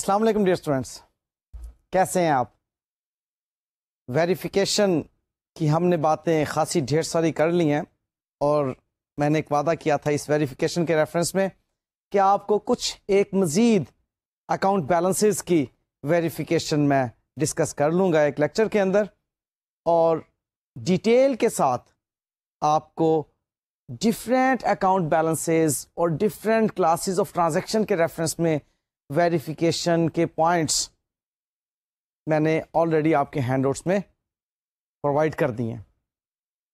السلام علیکم dear students, کیسے ہیں آپ؟ ویریفیکیشن کی ہم نے باتیں خاصی ڈھیر ساری کر لی ہیں، اور میں نے ایک وعدہ کیا تھا اس ویریفیکیشن کے ریفرنس میں کہ آپ کو کچھ ایک مزید اکاؤنٹ بیلنسز کی ویریفیکیشن میں ڈسکس کر لوں گا ایک لیکچر کے اندر، اور ڈیٹیل کے ساتھ آپ کو ڈفرینٹ اکاؤنٹ بیلنسز اور ڈفرینٹ کلاسز آف ٹرانزیکشن کے ریفرنس میں ویریفیکیشن کے پوائنٹس میں نے آلریڈی آپ کے ہینڈ آؤٹس میں پرووائڈ کر دی ہیں،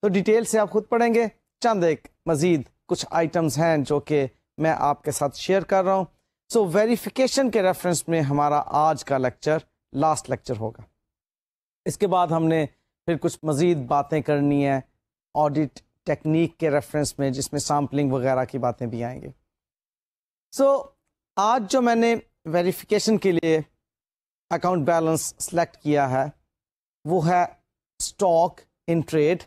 تو ڈیٹیل سے آپ خود پڑھیں گے۔ چند ایک مزید کچھ آئٹمز ہیں جو کہ میں آپ کے ساتھ شیئر کر رہا ہوں۔ سو ویریفیکیشن کے ریفرنس میں ہمارا آج کا لیکچر لاسٹ لیکچر ہوگا۔ اس کے بعد ہم نے پھر کچھ مزید باتیں کرنی ہیں آڈٹ ٹیکنیک کے ریفرنس میں، جس میں سیمپلنگ وغیرہ کی باتیں بھی آئیں گی۔ سو آج جو میں نے ویریفیکیشن کے لیے اکاؤنٹ بیلنس سلیکٹ کیا ہے وہ ہے stock in trade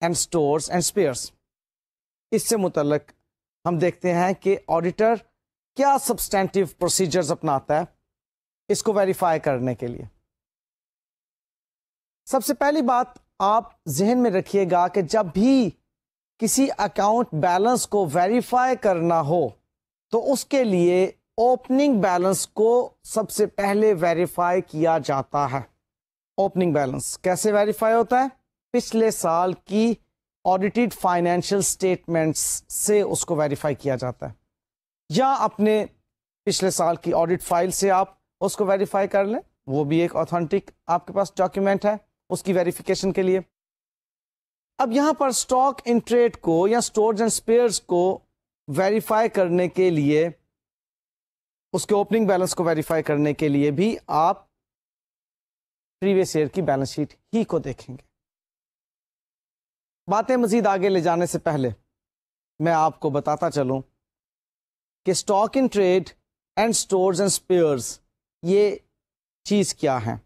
and stores and spares. اس سے متعلق ہم دیکھتے ہیں کہ آڈیٹر کیا سبسٹینٹیو پروسیجرز اپناتا ہے اس کو ویریفائی کرنے کے لیے۔ سب سے پہلی بات آپ ذہن میں رکھیے گا کہ جب بھی کسی اکاؤنٹ بیلنس کو ویریفائی کرنا ہو تو اس کے لیے اوپننگ بیلنس کو سب سے پہلے ویریفائی کیا جاتا ہے۔ اوپننگ بیلنس کیسے ویریفائی ہوتا ہے؟ پچھلے سال کی آڈیٹڈ فائنینشیل سٹیٹمنٹس سے اس کو ویریفائی کیا جاتا ہے، یا اپنے پچھلے سال کی آڈٹ فائل سے آپ اس کو ویریفائی کر لیں، وہ بھی ایک اوتھینٹک آپ کے پاس ڈاکیومنٹ ہے اس کی ویریفیکیشن کے لیے۔ اب یہاں پر اسٹاک ان ٹریڈ کو یا اسٹورز اینڈ اسپیئرز کو ویریفائی کرنے کے لیے، اس کے اوپننگ بیلنس کو ویریفائی کرنے کے لیے بھی آپ پریویس ایئر کی بیلنس شیٹ ہی کو دیکھیں گے۔ باتیں مزید آگے لے جانے سے پہلے میں آپ کو بتاتا چلوں کہ stock in trade and stores and spares یہ چیز کیا ہے۔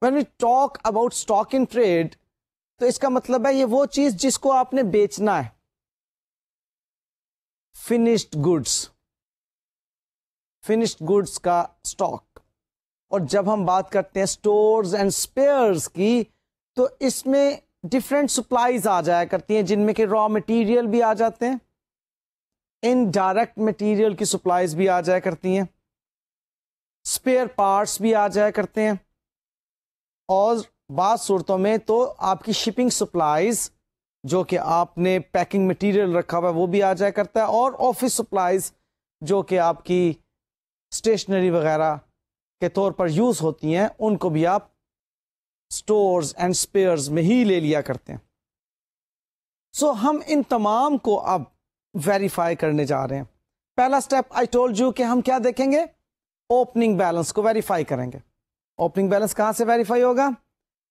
When we talk about stock in trade تو اس کا مطلب ہے یہ وہ چیز جس کو آپ نے بیچنا ہے، فنشڈ گڈس کا اسٹاک۔ اور جب ہم بات کرتے ہیں اسٹورز اینڈ اسپیئرز کی تو اس میں ڈفرینٹ سپلائیز آ جایا کرتی ہیں، جن میں کہ را مٹیریل بھی آ جاتے ہیں، انڈائریکٹ مٹیریل کی سپلائیز بھی آ جایا کرتی ہیں، اسپیئر پارٹس بھی آ جایا کرتے ہیں، اور بعض صورتوں میں تو آپ کی شپنگ سپلائیز جو کہ آپ نے پیکنگ مٹیریل رکھا ہوا ہے وہ بھی آ جایا کرتا ہے، اور آفس سپلائیز جو کہ آپ کی اسٹیشنری وغیرہ کے طور پر یوز ہوتی ہیں ان کو بھی آپ اسٹورز اینڈ اسپیئرز میں ہی لے لیا کرتے ہیں۔ سو ہم ان تمام کو اب ویریفائی کرنے جا رہے ہیں۔ پہلا سٹیپ آئی ٹولڈ یو کہ ہم کیا دیکھیں گے؟ اوپننگ بیلنس کو ویریفائی کریں گے۔ اوپننگ بیلنس کہاں سے ویریفائی ہوگا؟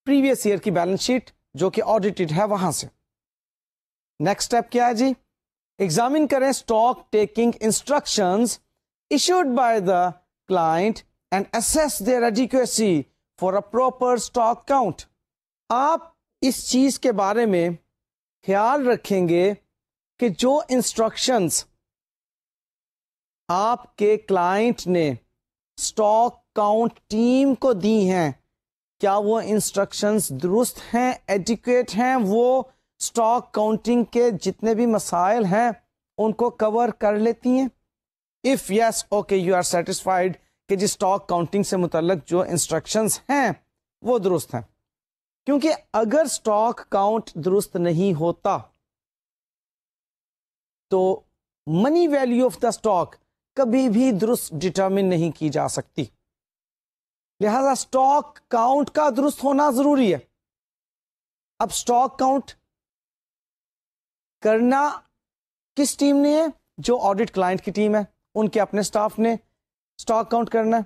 پریویس ایئر کی بیلنس شیٹ جو کہ آڈیٹڈ ہے وہاں سے۔ نیکسٹ سٹیپ کیا ہے جی؟ ایگزامن کریں stock taking instructions issued by the client and assess their adequacy for a proper stock count۔ آپ اس چیز کے بارے میں خیال رکھیں گے کہ جو انسٹرکشنز آپ کے کلائنٹ نے اسٹاک کاؤنٹ ٹیم کو دی ہیں کیا وہ انسٹرکشنز درست ہیں، ایڈیکویٹ ہیں، وہ اسٹاک کاؤنٹنگ کے جتنے بھی مسائل ہیں ان کو کور کر لیتی ہیں؟ If yes, okay, you are satisfied کہ جس اسٹاک کاؤنٹنگ سے متعلق جو انسٹرکشنز ہیں وہ درست ہیں، کیونکہ اگر اسٹاک کاؤنٹ درست نہیں ہوتا تو منی ویلیو آف دا اسٹاک کبھی بھی درست ڈٹرمن نہیں کی جا سکتی، لہذا اسٹاک کاؤنٹ کا درست ہونا ضروری ہے۔ اب اسٹاک کاؤنٹ کرنا کس ٹیم نے ہے؟ جو آڈٹ کلائنٹ کی ٹیم ہے، ان کے اپنے سٹاف نے اسٹاک کاؤنٹ کرنا ہے،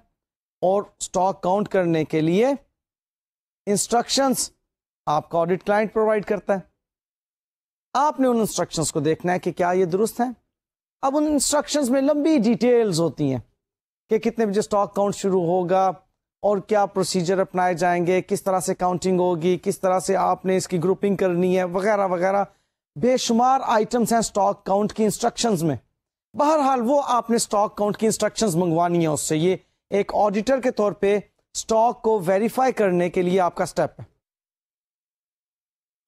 اور اسٹاک کاؤنٹ کرنے کے لیے انسٹرکشنز آپ کا آڈٹ کلائنٹ پرووائڈ کرتا ہے۔ آپ نے ان انسٹرکشنز کو دیکھنا ہے کہ کیا یہ درست ہیں۔ اب ان انسٹرکشنز میں لمبی ڈیٹیلز ہوتی ہیں کہ کتنے بجے اسٹاک کاؤنٹ شروع ہوگا اور کیا پروسیجر اپنائے جائیں گے، کس طرح سے کاؤنٹنگ ہوگی، کس طرح سے آپ نے اس کی گروپنگ کرنی ہے، وغیرہ وغیرہ۔ بے شمار آئٹمس ہیں اسٹاک کاؤنٹ کی انسٹرکشنز میں۔ بہرحال وہ آپ نے اسٹاک کاؤنٹ کی انسٹرکشنز منگوانی ہے اس سے، یہ ایک آڈیٹر کے طور پہ اسٹاک کو ویریفائی کرنے کے لیے آپ کا اسٹیپ ہے.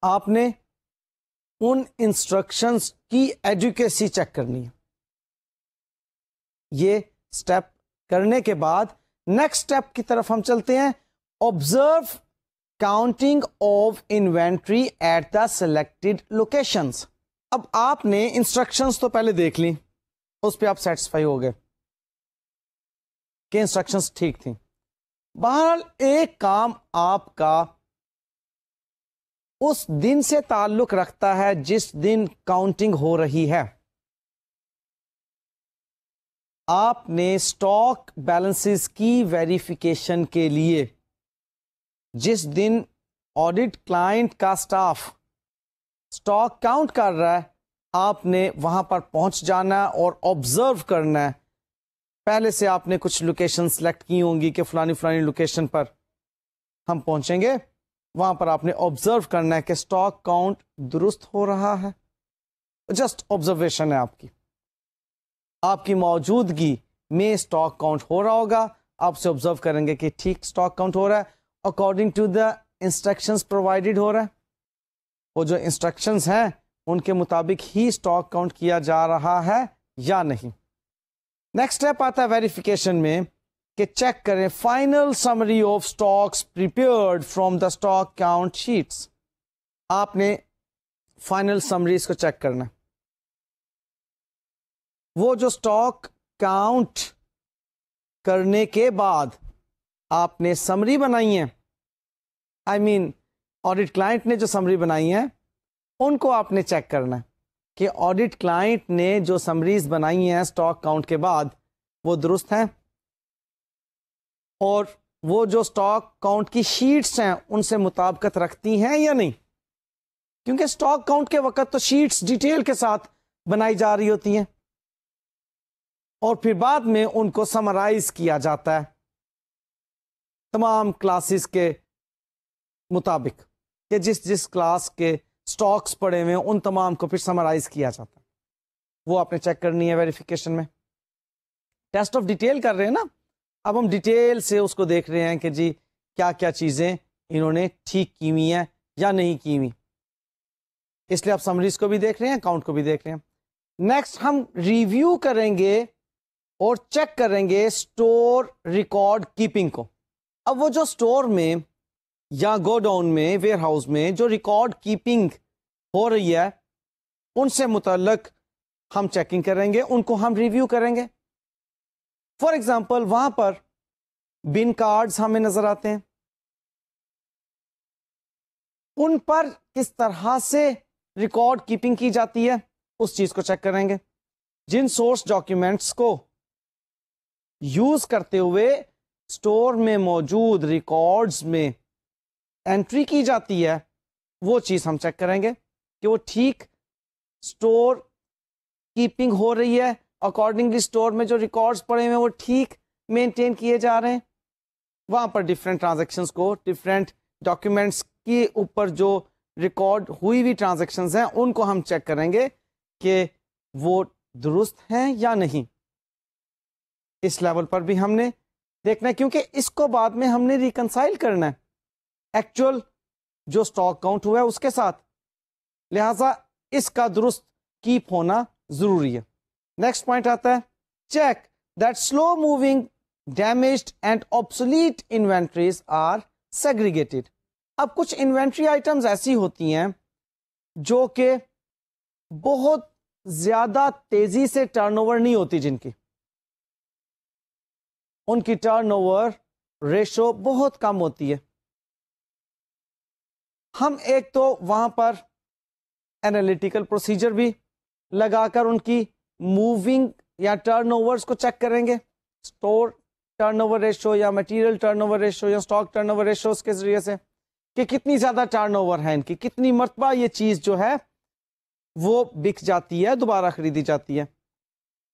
آپ نے ان انسٹرکشنز کی ایڈیکویسی چیک کرنی ہے. یہ اسٹیپ کرنے کے بعد نیکسٹ اسٹیپ کی طرف ہم چلتے ہیں. Observe counting of inventory at the selected locations. اب آپ نے انسٹرکشنز تو پہلے دیکھ لی, اس پہ آپ سیٹسفائی ہو گئے کہ انسٹرکشنز ٹھیک تھیں. بہرحال ایک کام آپ کا اس دن سے تعلق رکھتا ہے جس دن کاؤنٹنگ ہو رہی ہے. آپ نے اسٹاک بیلنسز کی ویریفیکیشن کے لیے جس دن آڈٹ کلائنٹ کا اسٹاف اسٹاک کاؤنٹ کر رہا ہے, آپ نے وہاں پر پہنچ جانا ہے اور آبزرو کرنا ہے. پہلے سے آپ نے کچھ لوکیشن سلیکٹ کی ہوں گی کہ فلانی فلانی لوکیشن پر ہم پہنچیں گے. وہاں پر آپ نے آبزرو کرنا ہے کہ اسٹاک کاؤنٹ درست ہو رہا ہے. جسٹ آبزرویشن ہے آپ کی موجودگی میں اسٹاک کاؤنٹ ہو رہا ہوگا. آپ سے آبزرو کریں گے کہ ٹھیک اسٹاک کاؤنٹ ہو رہا ہے, according to the instructions provided ہو رہا ہے. وہ جو انسٹرکشنز ہیں ان کے مطابق ہی اسٹاک کاؤنٹ کیا جا رہا ہے یا نہیں. نیکسٹ اسٹیپ آتا ہے ویریفیکیشن میں کہ چیک کریں final summary of stocks prepared from the stock count sheets. آپ نے فائنل سمریز کو چیک کرنا. وہ جو اسٹاک کاؤنٹ کرنے کے بعد آپ نے سمری بنائی ہے, آئی مین آڈٹ کلائنٹ نے جو سمری بنائی ہے ان کو آپ نے چیک کرنا ہے کہ آڈٹ کلائنٹ نے جو سمریز بنائی ہیں اسٹاک کاؤنٹ کے بعد وہ درست ہیں, اور وہ جو اسٹاک کاؤنٹ کی شیٹس ہیں ان سے مطابقت رکھتی ہیں یا نہیں. کیونکہ اسٹاک کاؤنٹ کے وقت تو شیٹس ڈیٹیل کے ساتھ بنائی جا رہی ہوتی ہیں اور پھر بعد میں ان کو سمرائز کیا جاتا ہے تمام کلاسز کے مطابق کہ جس کلاس کے سٹاکس پڑے ہوئے ہیں ان تمام کو پھر سمرائز کیا جاتا ہے. وہ آپ نے چیک کرنی ہے ویریفیکیشن میں. ٹیسٹ آف ڈیٹیل کر رہے ہیں نا, اب ہم ڈیٹیل سے اس کو دیکھ رہے ہیں کہ جی کیا کیا چیزیں انہوں نے ٹھیک کی ہوئی ہیں یا نہیں کی ہوئی. اس لیے آپ سمریز کو بھی دیکھ رہے ہیں, اکاؤنٹ کو بھی دیکھ رہے ہیں. نیکسٹ ہم ریویو کریں گے اور چیک کریں گے اسٹور ریکارڈ کیپنگ کو. اب وہ جو اسٹور میں یا گو ڈاؤن میں, ویئر ہاؤس میں جو ریکارڈ کیپنگ ہو رہی ہے ان سے متعلق ہم چیکنگ کریں گے, ان کو ہم ریویو کریں گے. فار ایگزامپل وہاں پر بن کارڈز ہمیں نظر آتے ہیں, ان پر کس طرح سے ریکارڈ کیپنگ کی جاتی ہے اس چیز کو چیک کریں گے. جن سورس ڈاکیومنٹس کو یوز کرتے ہوئے اسٹور میں موجود ریکارڈز میں انٹری کی جاتی ہے وہ چیز ہم چیک کریں گے کہ وہ ٹھیک اسٹور کیپنگ ہو رہی ہے, اکارڈنگلی اسٹور میں جو ریکارڈز پڑے ہوئے ہیں وہ ٹھیک مینٹین کیے جا رہے ہیں. وہاں پر ڈفرینٹ ٹرانزیکشنز کو, ڈفرینٹ ڈاکیومنٹس کے اوپر جو ریکارڈ ہوئی ہوئی ٹرانزیکشنز ہیں ان کو ہم چیک کریں گے کہ وہ درست ہیں یا نہیں. اس لیول پر بھی ہم نے دیکھنا ہے کیونکہ اس کو بعد میں ہم نے ریکنسائل کرنا ہے ایکچوئل جو اسٹاک کاؤنٹ ہوا ہے اس کے ساتھ, لہذا اس کا درست کیپ ہونا ضروری ہے. نیکسٹ پوائنٹ آتا ہے check that slow moving damaged and obsolete inventories are segregated. اب کچھ انوینٹری آئٹمز ایسی ہوتی ہیں جو کہ بہت زیادہ تیزی سے ٹرن اوور نہیں ہوتی, جن کی ان کی ٹرن اوور ریشو بہت کم ہوتی ہے. ہم ایک تو وہاں پر انالیٹیکل پروسیجر بھی لگا کر ان کی موونگ یا ٹرن اوورز کو چیک کریں گے, اسٹور ٹرن اوور ریشو یا مٹیریل ٹرن اوور ریشو یا اسٹاک ٹرن اوور ریشوز کے ذریعے سے کہ کتنی زیادہ ٹرن اوور ہے ان کی, کتنی مرتبہ یہ چیز جو ہے وہ بک جاتی ہے, دوبارہ خریدی جاتی ہے.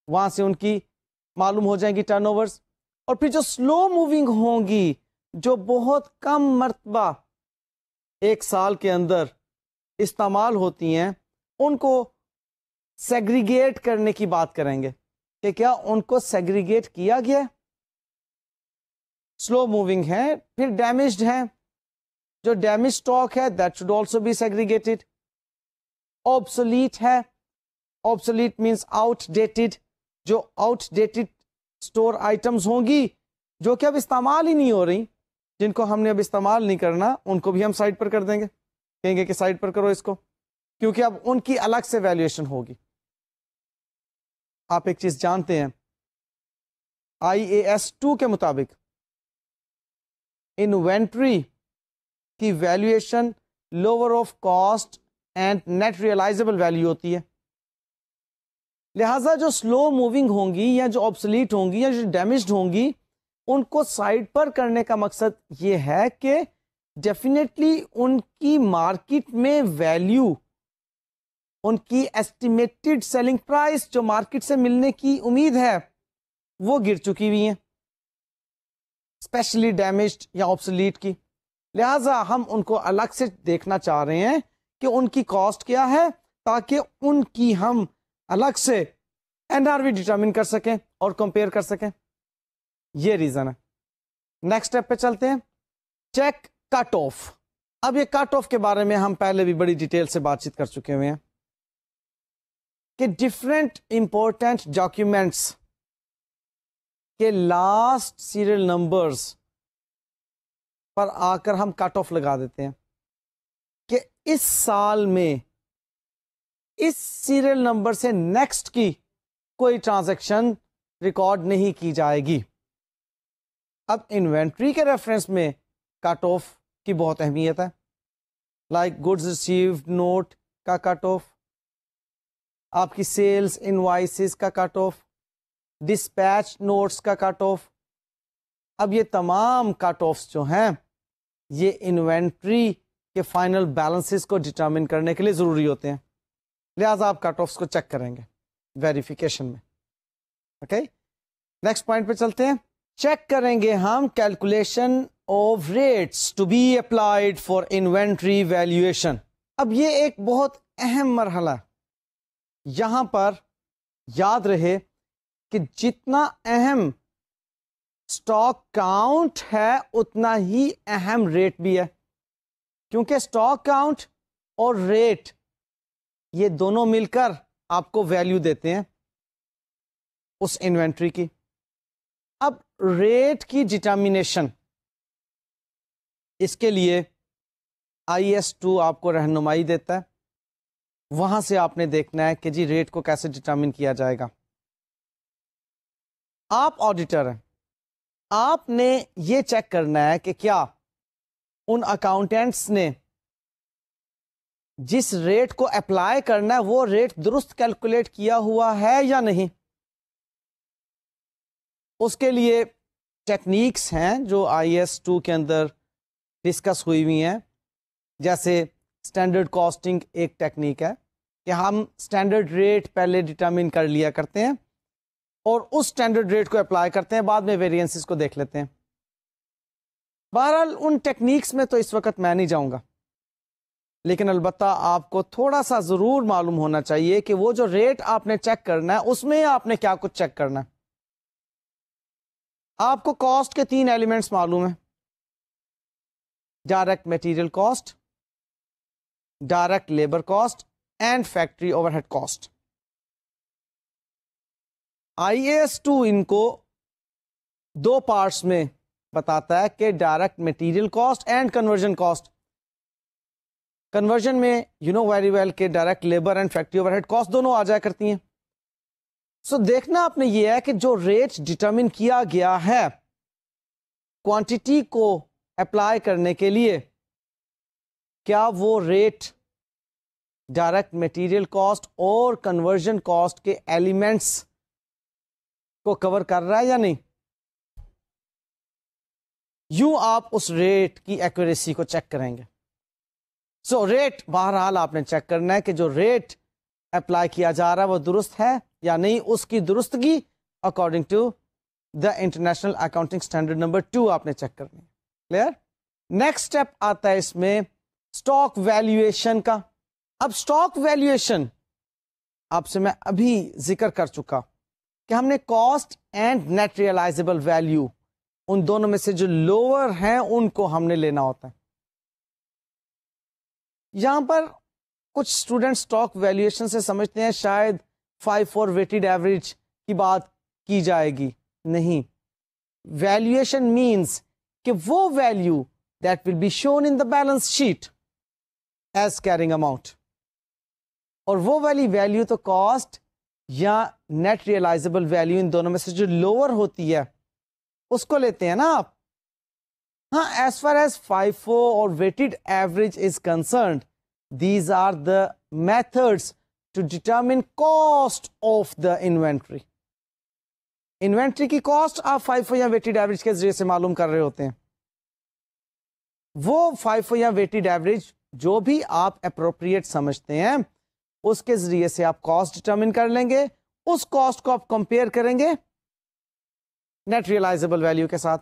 وہاں سے ان کی معلوم ہو جائیں گی ٹرن اوورز. اور پھر جو سلو موونگ ہوں گی, جو بہت کم مرتبہ ایک سال کے اندر استعمال ہوتی ہیں, ان کو سیگریگیٹ کرنے کی بات کریں گے کہ کیا ان کو سیگریگیٹ کیا گیا, سلو موونگ ہیں. پھر ڈیمیجڈ ہیں. جو ڈیمیج اسٹاک ہے that should also be segregated. obsolete ہے. obsolete means outdated. جو آؤٹ ڈیٹڈ اسٹور آئٹمس ہوں گی جو کہ اب استعمال ہی نہیں ہو رہی, جن کو ہم نے اب استعمال نہیں کرنا, ان کو بھی ہم سائٹ پر کر دیں گے, کہیں گے کہ سائٹ پر کرو اس کو, کیونکہ اب ان کی الگ سے ویلیویشن ہوگی. آپ ایک چیز جانتے ہیں, IAS 2 کے مطابق انوینٹری کی valuation lower of cost and net realisable value ہوتی ہے. لہذا جو سلو موونگ ہوں گی یا جو آبسلیٹ ہوں گی یا جو ڈیمیجڈ ہوں گی, ان کو سائٹ پر کرنے کا مقصد یہ ہے کہ ڈیفینیٹلی ان کی مارکیٹ میں ویلیو, ان کی ایسٹیمیٹڈ سیلنگ پرائس جو مارکیٹ سے ملنے کی امید ہے وہ گر چکی ہوئی ہیں, اسپیشلی ڈیمیجڈ یا آبسلیٹ کی. لہذا ہم ان کو الگ سے دیکھنا چاہ رہے ہیں کہ ان کی کاسٹ کیا ہے, تاکہ ان کی ہم الگ سے NRV ڈٹرمن کر سکیں اور کمپیئر کر سکیں. یہ ریزن ہے. نیکسٹ اسٹیپ پہ چلتے ہیں, چیک کٹ آف. اب یہ کٹ آف کے بارے میں ہم پہلے بھی بڑی ڈیٹیل سے بات چیت کر چکے ہوئے ہیں کہ ڈفرینٹ امپورٹنٹ ڈاکیومینٹس کے لاسٹ سیریل نمبرز پر آ کر ہم کٹ آف لگا دیتے ہیں کہ اس سال میں اس سیریل نمبر سے نیکسٹ کی کوئی ٹرانزیکشن ریکارڈ نہیں کی جائے گی. اب انوینٹری کے ریفرنس میں کٹ آف کی بہت اہمیت ہے. لائک گڈز ریسیوڈ نوٹ کا کٹ آف, آپ کی سیلز انوائسز کا کٹ آف, ڈسپیچ نوٹس کا کٹ آف. اب یہ تمام کٹ آفس جو ہیں یہ انوینٹری کے فائنل بیلنسز کو ڈٹرمن کرنے کے لیے ضروری ہوتے ہیں. لہٰذا آپ کٹ آفس کو چیک کریں گے ویریفیکیشن میں. اوکے, نیکسٹ پوائنٹ پہ چلتے ہیں. چیک کریں گے ہم calculation of rates to be applied for inventory valuation. اب یہ ایک بہت اہم مرحلہ ہے. یہاں پر یاد رہے کہ جتنا اہم اسٹاک کاؤنٹ ہے اتنا ہی اہم ریٹ بھی ہے, کیونکہ اسٹاک کاؤنٹ اور ریٹ یہ دونوں مل کر آپ کو ویلیو دیتے ہیں اس انوینٹری کی. اب ریٹ کی ڈٹرمینیشن, اس کے لیے IAS 2 آپ کو رہنمائی دیتا ہے. وہاں سے آپ نے دیکھنا ہے کہ جی ریٹ کو کیسے ڈٹرمن کیا جائے گا. آپ آڈیٹر ہیں, آپ نے یہ چیک کرنا ہے کہ کیا ان اکاؤنٹینٹس نے جس ریٹ کو اپلائی کرنا ہے وہ ریٹ درست کیلکولیٹ کیا ہوا ہے یا نہیں. اس کے لیے ٹیکنیکس ہیں جو IAS 2 کے اندر ڈسکس ہوئی ہوئی ہیں, جیسے اسٹینڈرڈ کاسٹنگ ایک ٹیکنیک ہے کہ ہم اسٹینڈرڈ ریٹ پہلے ڈٹرمن کر لیا کرتے ہیں اور اس اسٹینڈرڈ ریٹ کو اپلائی کرتے ہیں, بعد میں ویریئنسز کو دیکھ لیتے ہیں. بہرحال ان ٹیکنیکس میں تو اس وقت میں نہیں جاؤں گا, لیکن البتہ آپ کو تھوڑا سا ضرور معلوم ہونا چاہیے کہ وہ جو ریٹ آپ نے چیک کرنا ہے اس میں آپ نے کیا کچھ چیک کرنا ہے. آپ کو کاسٹ کے 3 ایلیمنٹس معلوم ہیں, direct material cost, direct labour cost and factory overhead cost. IAS 2 ان کو 2 پارٹس میں بتاتا ہے کہ direct material cost and conversion cost. Conversion میں یو نو ویری ویل کہ direct labour and factory overhead cost دونوں آ جایا کرتی ہیں. سو دیکھنا آپ نے یہ ہے کہ جو ریٹ ڈٹرمن کیا گیا ہے کوانٹٹی کو اپلائی کرنے کے لیے, کیا وہ ریٹ ڈائریکٹ میٹیریل کاسٹ اور کنورژن کاسٹ کے ایلیمنٹس کو کور کر رہا ہے یا نہیں. یوں آپ اس ریٹ کی ایکوریسی کو چیک کریں گے. سو ریٹ بہرحال آپ نے چیک کرنا ہے کہ جو ریٹ اپلائی کیا جا رہا ہے وہ درست ہے یا نہیں, اس کی درستگی according to the international accounting standard number 2 آپ نے چیک کرنی ہے. کلیئر. نیکسٹ اسٹیپ آتا ہے اس میں اسٹاک ویلیویشن کا. اب اسٹاک ویلیویشن آپ سے میں ابھی ذکر کر چکا کہ ہم نے cost and net realisable value ان دونوں میں سے جو لوور ہیں ان کو ہم نے لینا ہوتا ہے. یہاں پر کچھ اسٹوڈنٹ اسٹاک ویلیویشن سے سمجھتے ہیں شاید 5 ویٹڈ ایوریج کی بات کی جائے گی. نہیں, ویلیویشن مینس کہ وہ value that will be shown in the balance sheet as carrying amount, اور وہ والی ویلیو تو کاسٹ یا نیٹ ریئلائزبل ویلیو ان دونوں میں سے جو لوور ہوتی ہے اس کو لیتے ہیں نا آپ. ہاں, ایز فار ایز FIFO اور weighted average is concerned, these are the methods to determine cost of the inventory. Inventory کی کاسٹ آپ FIFO یا ویٹڈ ایوریج کے ذریعے سے معلوم کر رہے ہوتے ہیں. وہ FIFO یا ویٹڈ ایوریج جو بھی آپ اپروپریٹ سمجھتے ہیں اس کے ذریعے سے آپ کاسٹ ڈٹرمن کر لیں گے. اس کاسٹ کو آپ کمپیئر کریں گے نیٹ ریئلائزبل ویلیو کے ساتھ,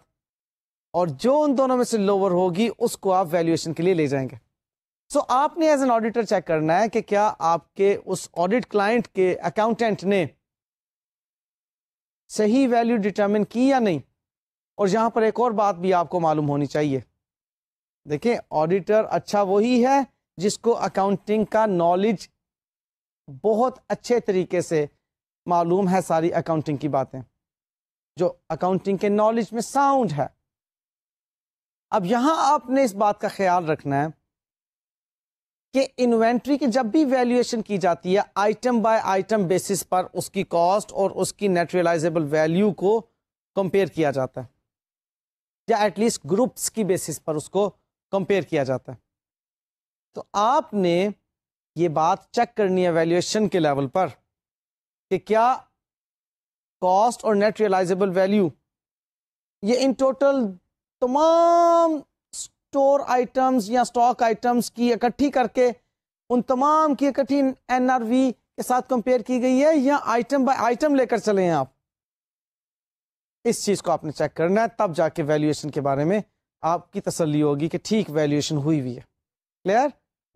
اور جو ان دونوں میں سے لوور ہوگی اس کو آپ ویلیویشن کے لیے لے جائیں گے. سو آپ نے ایز این آڈیٹر چیک کرنا ہے کہ کیا آپ کے اس آڈیٹ کلائنٹ کے اکاؤنٹنٹ نے صحیح ویلیو ڈٹرمن کی یا نہیں. اور یہاں پر ایک اور بات بھی آپ کو معلوم ہونی چاہیے. دیکھیں, آڈیٹر اچھا وہی ہے جس کو اکاؤنٹنگ کا نالج بہت اچھے طریقے سے معلوم ہے, ساری اکاؤنٹنگ کی باتیں, جو اکاؤنٹنگ کے نالج میں ساؤنڈ ہے. اب یہاں آپ نے اس بات کا خیال رکھنا ہے کہ انوینٹری کی جب بھی ویلیویشن کی جاتی ہے آئٹم بائی آئٹم بیسس پر اس کی کاسٹ اور اس کی نیٹ ریئلائزبل ویلیو کو کمپیئر کیا جاتا ہے, یا ایٹ لیسٹ گروپس کی بیسس پر اس کو کمپیئر کیا جاتا ہے. تو آپ نے یہ بات چیک کرنی ہے ویلیویشن کے لیول پر کہ کیا کاسٹ اور نیٹ ریئلائزبل ویلیو یہ ان ٹوٹل تمام اسٹور آئٹمس یا اسٹاک آئٹمس کی اکٹھی کر کے ان تمام کی اکٹھی NRV کے ساتھ کمپیئر کی گئی ہے, یا آئٹم بائی آئٹم لے کر چلے ہیں آپ. اس چیز کو آپ نے چیک کرنا ہے, تب جا کے ویلیویشن کے بارے میں آپ کی تسلی ہوگی کہ ٹھیک ویلیویشن ہوئی ہوئی ہے. کلیئر؟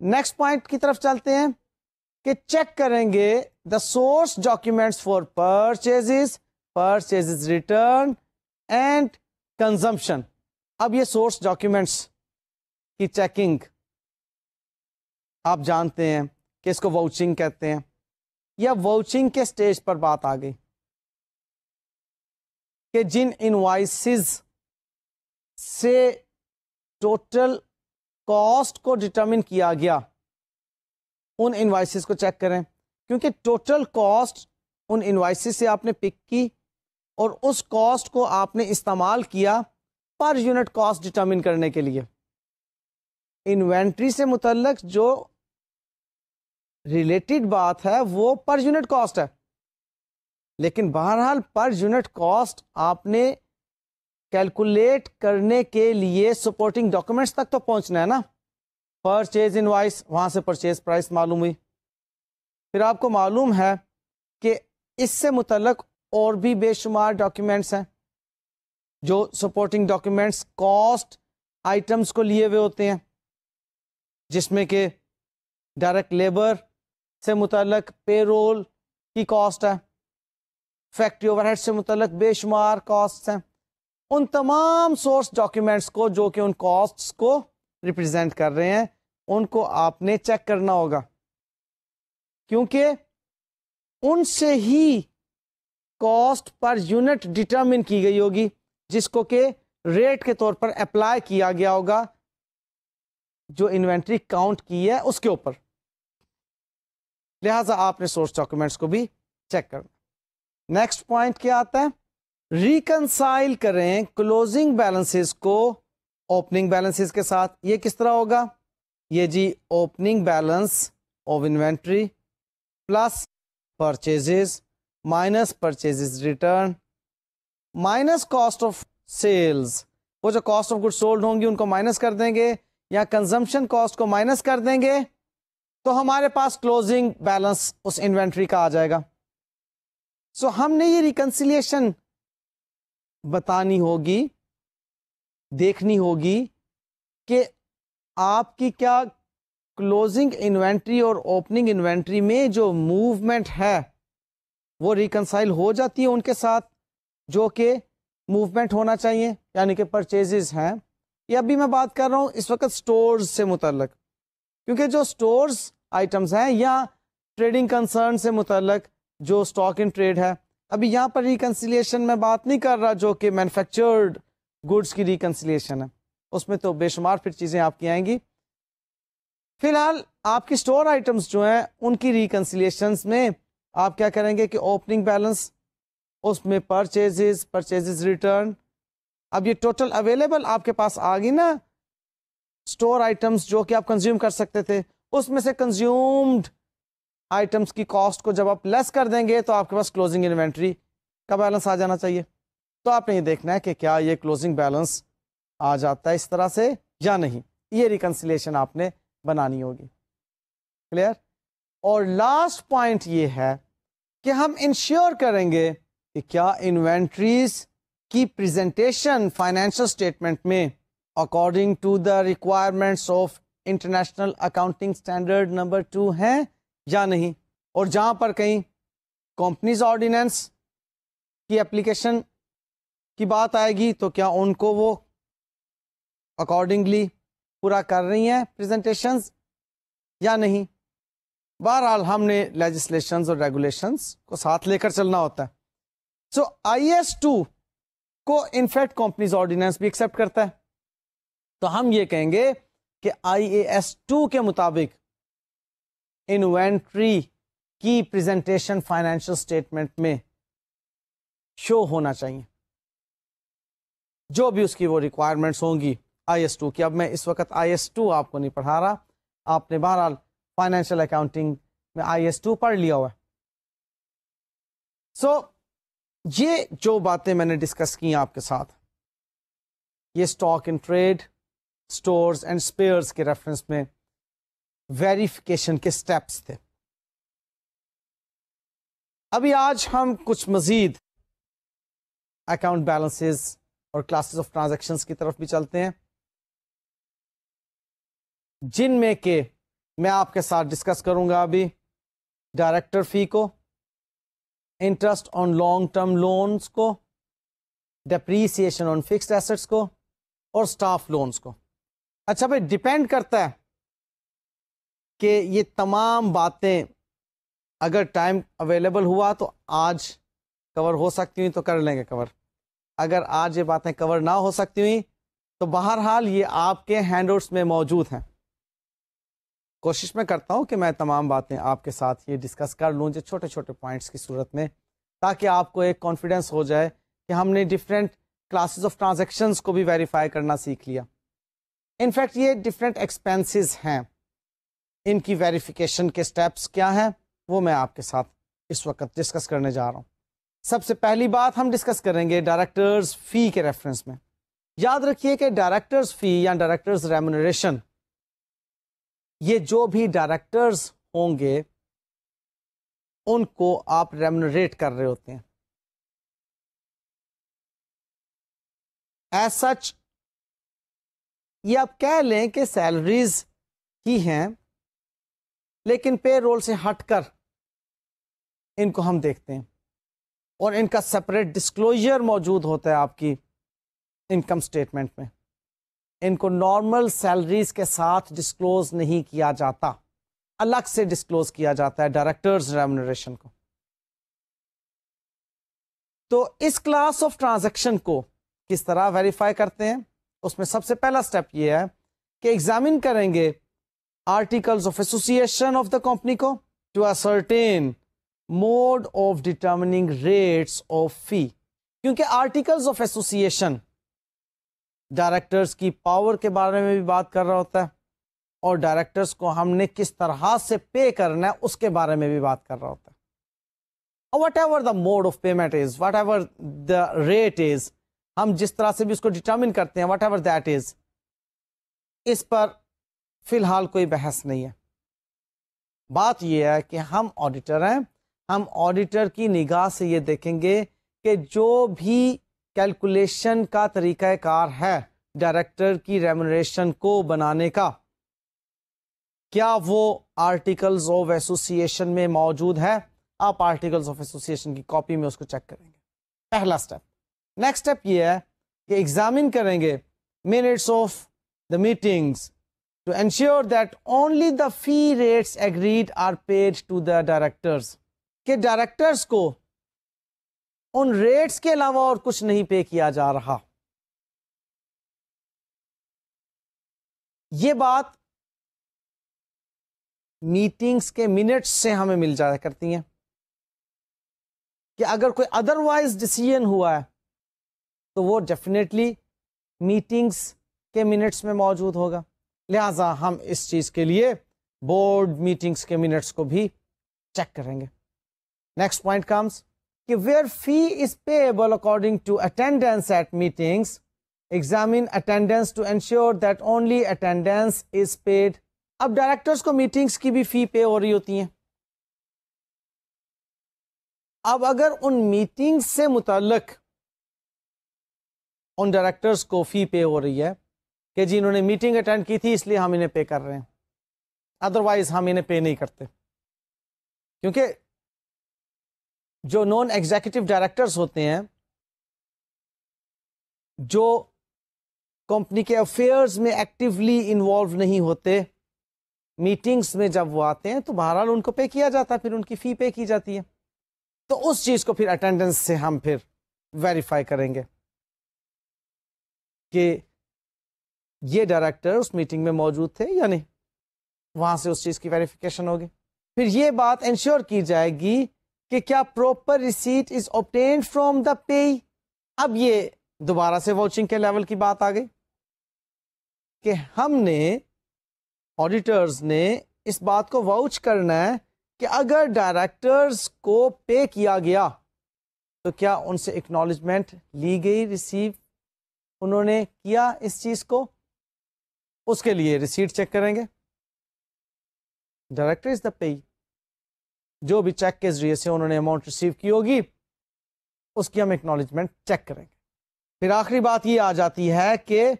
نیکسٹ پوائنٹ کی طرف چلتے ہیں کہ چیک کریں گے the source documents for purchase return and consumption. اب یہ سورس ڈاکیومینٹس کی چیکنگ آپ جانتے ہیں کہ اس کو واؤچنگ کہتے ہیں, یا واؤچنگ کے سٹیج پر بات آ گئی کہ جن انوائسز سے ٹوٹل کاسٹ کو ڈٹرمن کیا گیا ان انوائسز کو چیک کریں, کیونکہ ٹوٹل کاسٹ ان انوائسز سے آپ نے پک کی اور اس کاسٹ کو آپ نے استعمال کیا پر یونٹ کاسٹ ڈٹرمن کرنے کے لیے. انوینٹری سے متعلق جو ریلیٹڈ بات ہے وہ پر یونٹ کاسٹ ہے, لیکن بہرحال پر یونٹ کاسٹ آپ نے کیلکولیٹ کرنے کے لیے سپورٹنگ ڈاکومنٹس تک تو پہنچنا ہے نا. پرچیز انوائس, وہاں سے پرچیز پرائس معلوم ہوئی, پھر آپ کو معلوم ہے کہ اس سے متعلق اور بھی بے شمار ڈاکیومنٹس ہیں جو سپورٹنگ ڈاکیومنٹس کاسٹ آئٹمس کو لیے ہوئے ہوتے ہیں, جس میں کہ ڈائریکٹ لیبر سے متعلق پے رول کی کاسٹ ہے, فیکٹری اوور ہیڈ سے متعلق بے شمار کاسٹ ہیں. ان تمام سورس ڈاکیومنٹس کو جو کہ ان کاسٹس کو ریپرزینٹ کر رہے ہیں ان کو آپ نے چیک کرنا ہوگا, کیونکہ ان سے ہی کاسٹ پر یونٹ ڈٹرمن کی گئی ہوگی جس کو کہ ریٹ کے طور پر اپلائی کیا گیا ہوگا جو انوینٹری کاؤنٹ کی ہے اس کے اوپر. لہذا آپ نے سورس ڈاکیومنٹس کو بھی چیک کرنا. نیکسٹ پوائنٹ کیا آتا ہے, ریکنسائل کریں کلوزنگ بیلنسز کو اوپننگ بیلنسز کے ساتھ. یہ کس طرح ہوگا؟ یہ جی opening balance of inventory plus purchases minus purchases return minus cost of sales. وہ جو کاسٹ آف گڈ سولڈ ہوں گی ان کو مائنس کر دیں گے یا کنزمپشن کاسٹ کو مائنس کر دیں گے تو ہمارے پاس کلوزنگ بیلنس اس انوینٹری کا آ جائے گا. سو ہم نے یہ ریکنسیلیشن بتانی ہوگی, دیکھنی ہوگی کہ آپ کی کیا کلوزنگ انوینٹری اور اوپننگ انوینٹری میں جو موومنٹ ہے وہ ریکنسائل ہو جاتی ہے ان کے ساتھ جو کہ موومنٹ ہونا چاہیے، یعنی کہ پرچیزز ہیں. یہ ابھی میں بات کر رہا ہوں اس وقت سٹورز سے متعلق، کیونکہ جو سٹورز آئٹمز ہیں یا ٹریڈنگ کنسرن سے متعلق جو اسٹاک ان ٹریڈ ہے، ابھی یہاں پر ریکنسیلیشن میں بات نہیں کر رہا جو کہ مینوفیکچرڈ گڈس کی ریکنسیلیشن ہے، اس میں تو بے شمار پھر چیزیں آپ کی آئیں گی. فی الحال آپ کی سٹور آئٹمز جو ہیں ان کی ریکنسیلیشنز میں آپ کیا کریں گے کہ اوپننگ بیلنس، اس میں پرچیزز ریٹرن. اب یہ ٹوٹل اویلیبل آپ کے پاس آ گئی نا سٹور آئٹمز جو کہ آپ کنزیوم کر سکتے تھے، اس میں سے کنزیومڈ آئٹمز کی کاسٹ کو جب آپ لیس کر دیں گے تو آپ کے پاس کلوزنگ انوینٹری کا بیلنس آ جانا چاہیے. تو آپ نے یہ دیکھنا ہے کہ کیا یہ کلوزنگ بیلنس آ جاتا ہے اس طرح سے یا نہیں. یہ ریکنسیلیشن آپ نے بنانی ہوگی. کلیئر؟ اور لاسٹ پوائنٹ یہ ہے کہ ہم انشیور کریں گے کہ کیا انوینٹریز کی پریزنٹیشن فائنینشل اسٹیٹمنٹ میں according to the requirements of international accounting standard number 2 ہیں یا نہیں. اور جہاں پر کہیں کمپنیز آرڈیننس کی اپلیکیشن کی بات آئے گی تو کیا ان کو وہ اکارڈنگلی پورا کر رہی ہیں پریزنٹیشنز یا نہیں. بہرحال ہم نے لیجسلیشنز اور ریگولیشنز کو ساتھ لے کر چلنا ہوتا ہے. سو IAS 2 کو انفیکٹ کمپنیز آرڈیننس بھی ایکسپٹ کرتا ہے. تو ہم یہ کہیں گے کہ IAS 2 کے مطابق انوینٹری کی پریزنٹیشن فائنینشل اسٹیٹمنٹ میں شو ہونا چاہیے، جو بھی اس کی وہ ریکوائرمنٹس ہوں گی IAS 2 کی. اب میں اس وقت IAS 2 آپ کو نہیں پڑھا رہا، آپ نے بہرحال فائنینشیل اکاؤنٹنگ میں IAS 2 پڑھ لیا ہوا ہے. سو یہ جو باتیں میں نے ڈسکس کی آپ کے ساتھ، یہ stock in trade, stores and spares کے ریفرنس میں ویریفیکیشن کے سٹیپس تھے. ابھی آج ہم کچھ مزید اکاؤنٹ بیلنسز اور کلاسز آف ٹرانزیکشنز کی طرف بھی چلتے ہیں، جن میں کہ میں آپ کے ساتھ ڈسکس کروں گا ابھی ڈائریکٹر فی کو، interest on long term loans کو، ڈیپریسیشن آن فکسڈ ایسٹس کو، اور سٹاف لونز کو. اچھا بھائی، ڈیپینڈ کرتا ہے کہ یہ تمام باتیں اگر ٹائم اویلیبل ہوا تو آج کور ہو سکتی ہوئی تو کر لیں گے کور. اگر آج یہ باتیں کور نہ ہو سکتی ہوئی تو بہرحال یہ آپ کے ہینڈ آؤٹس میں موجود ہیں. کوشش میں کرتا ہوں کہ میں تمام باتیں آپ کے ساتھ یہ ڈسکس کر لوں جو چھوٹے چھوٹے پوائنٹس کی صورت میں، تاکہ آپ کو ایک کانفیڈنس ہو جائے کہ ہم نے ڈفرینٹ کلاسز آف ٹرانزیکشنز کو بھی ویریفائی کرنا سیکھ لیا. انفیکٹ یہ ڈفرینٹ ایکسپینسز ہیں، ان کی ویریفیکیشن کے سٹیپس کیا ہیں وہ میں آپ کے ساتھ اس وقت ڈسکس کرنے جا رہا ہوں. سب سے پہلی بات ہم ڈسکس کریں گے ڈائریکٹرز فی کے ریفرنس میں. یاد رکھیے کہ ڈائریکٹرز فی یا ڈائریکٹرز ریمونریشن، یہ جو بھی ڈائریکٹرز ہوں گے ان کو آپ ریمونریٹ کر رہے ہوتے ہیں. ایز سچ یہ آپ کہہ لیں کہ سیلریز ہی ہیں، لیکن پے رول سے ہٹ کر ان کو ہم دیکھتے ہیں اور ان کا سپریٹ ڈسکلوجر موجود ہوتا ہے آپ کی انکم سٹیٹمنٹ میں. ان کو نارمل سیلریز کے ساتھ ڈسکلوز نہیں کیا جاتا، الگ سے ڈسکلوز کیا جاتا ہے ڈائریکٹرز ریمونریشن کو. تو اس کلاس آف ٹرانزیکشن کو کس طرح ویریفائی کرتے ہیں؟ اس میں سب سے پہلا سٹیپ یہ ہے کہ ایگزامن کریں گے articles of association of the company کو to ascertain mode of determining rates of fee. کیونکہ آرٹیکلز آف ایسوسیشن ڈائریکٹرز کی پاور کے بارے میں بھی بات کر رہا ہوتا ہے، اور ڈائریکٹرز کو ہم نے کس طرح سے پے کرنا ہے اس کے بارے میں بھی بات کر رہا ہوتا ہے. Whatever the mode of payment is, whatever the rate is, ہم جس طرح سے بھی اس کو ڈٹرمن کرتے ہیں، وٹ ایور دیٹ از، اس پر فی الحال کوئی بحث نہیں ہے. بات یہ ہے کہ ہم آڈیٹر ہیں، ہم آڈیٹر کی نگاہ سے یہ دیکھیں گے کہ جو بھی کیلکولیشن کا طریقہ کار ہے ڈائریکٹر کی ریمونریشن کو بنانے کا، کیا وہ آرٹیکلز آف ایسوسیشن میں موجود ہے. آپ آرٹیکلز آف ایسوسیشن کی کاپی میں اس کو چیک کریں گے. پہلا سٹیپ. نیکسٹ اسٹیپ یہ ہے کہ ایگزامن کریں گے minutes of the meetings to ensure that only the fee rates agreed are paid to the directors, کہ ڈائریکٹرز کو ان ریٹس کے علاوہ اور کچھ نہیں پے کیا جا رہا. یہ بات میٹنگز کے منٹس سے ہمیں مل جایا کرتی ہیں کہ اگر کوئی ادروائز ڈیسیژن ہوا ہے تو وہ ڈیفینیٹلی میٹنگز کے منٹس میں موجود ہوگا. لہذا ہم اس چیز کے لیے بورڈ میٹنگز کے منٹس کو بھی چیک کریں گے. نیکسٹ پوائنٹ کمز کہ where fee is payable according to attendance at meetings examine attendance to ensure that only attendance is paid. اب ڈائریکٹرز کو میٹنگز کی بھی فی پے ہو رہی ہوتی ہیں. اب اگر ان میٹنگز سے متعلق ان ڈائریکٹرز کو فی پے ہو رہی ہے کہ جی انہوں نے میٹنگ اٹینڈ کی تھی اس لیے ہم انہیں پے کر رہے ہیں، ادروائز ہم انہیں پے نہیں کرتے، کیونکہ جو نان ایگزیکٹو ڈائریکٹرز ہوتے ہیں جو کمپنی کے افیئرز میں ایکٹیولی انوالو نہیں ہوتے، میٹنگز میں جب وہ آتے ہیں تو بہرحال ان کو پے کیا جاتا ہے، پھر ان کی فی پے کی جاتی ہے. تو اس چیز کو پھر اٹینڈنس سے ہم پھر ویریفائی کریں گے کہ یہ ڈائریکٹر اس میٹنگ میں موجود تھے یا نہیں، وہاں سے اس چیز کی ویریفیکیشن ہوگی. پھر یہ بات انشور کی جائے گی کہ کیا proper receipt is obtained from the pay. اب یہ دوبارہ سے واچنگ کے لیول کی بات آ گئی کہ ہم نے آڈیٹرز نے اس بات کو واؤچ کرنا ہے کہ اگر ڈائریکٹرز کو پے کیا گیا تو کیا ان سے اکنالجمنٹ لی گئی، ریسیو انہوں نے کیا اس چیز کو. اس کے لیے ریسیٹ چیک کریں گے. ڈائریکٹر از دا پے، جو بھی چیک کے ذریعے سے انہوں نے اماؤنٹ ریسیو کی ہوگی اس کی ہم اکنالجمنٹ چیک کریں گے. پھر آخری بات یہ آ جاتی ہے کہ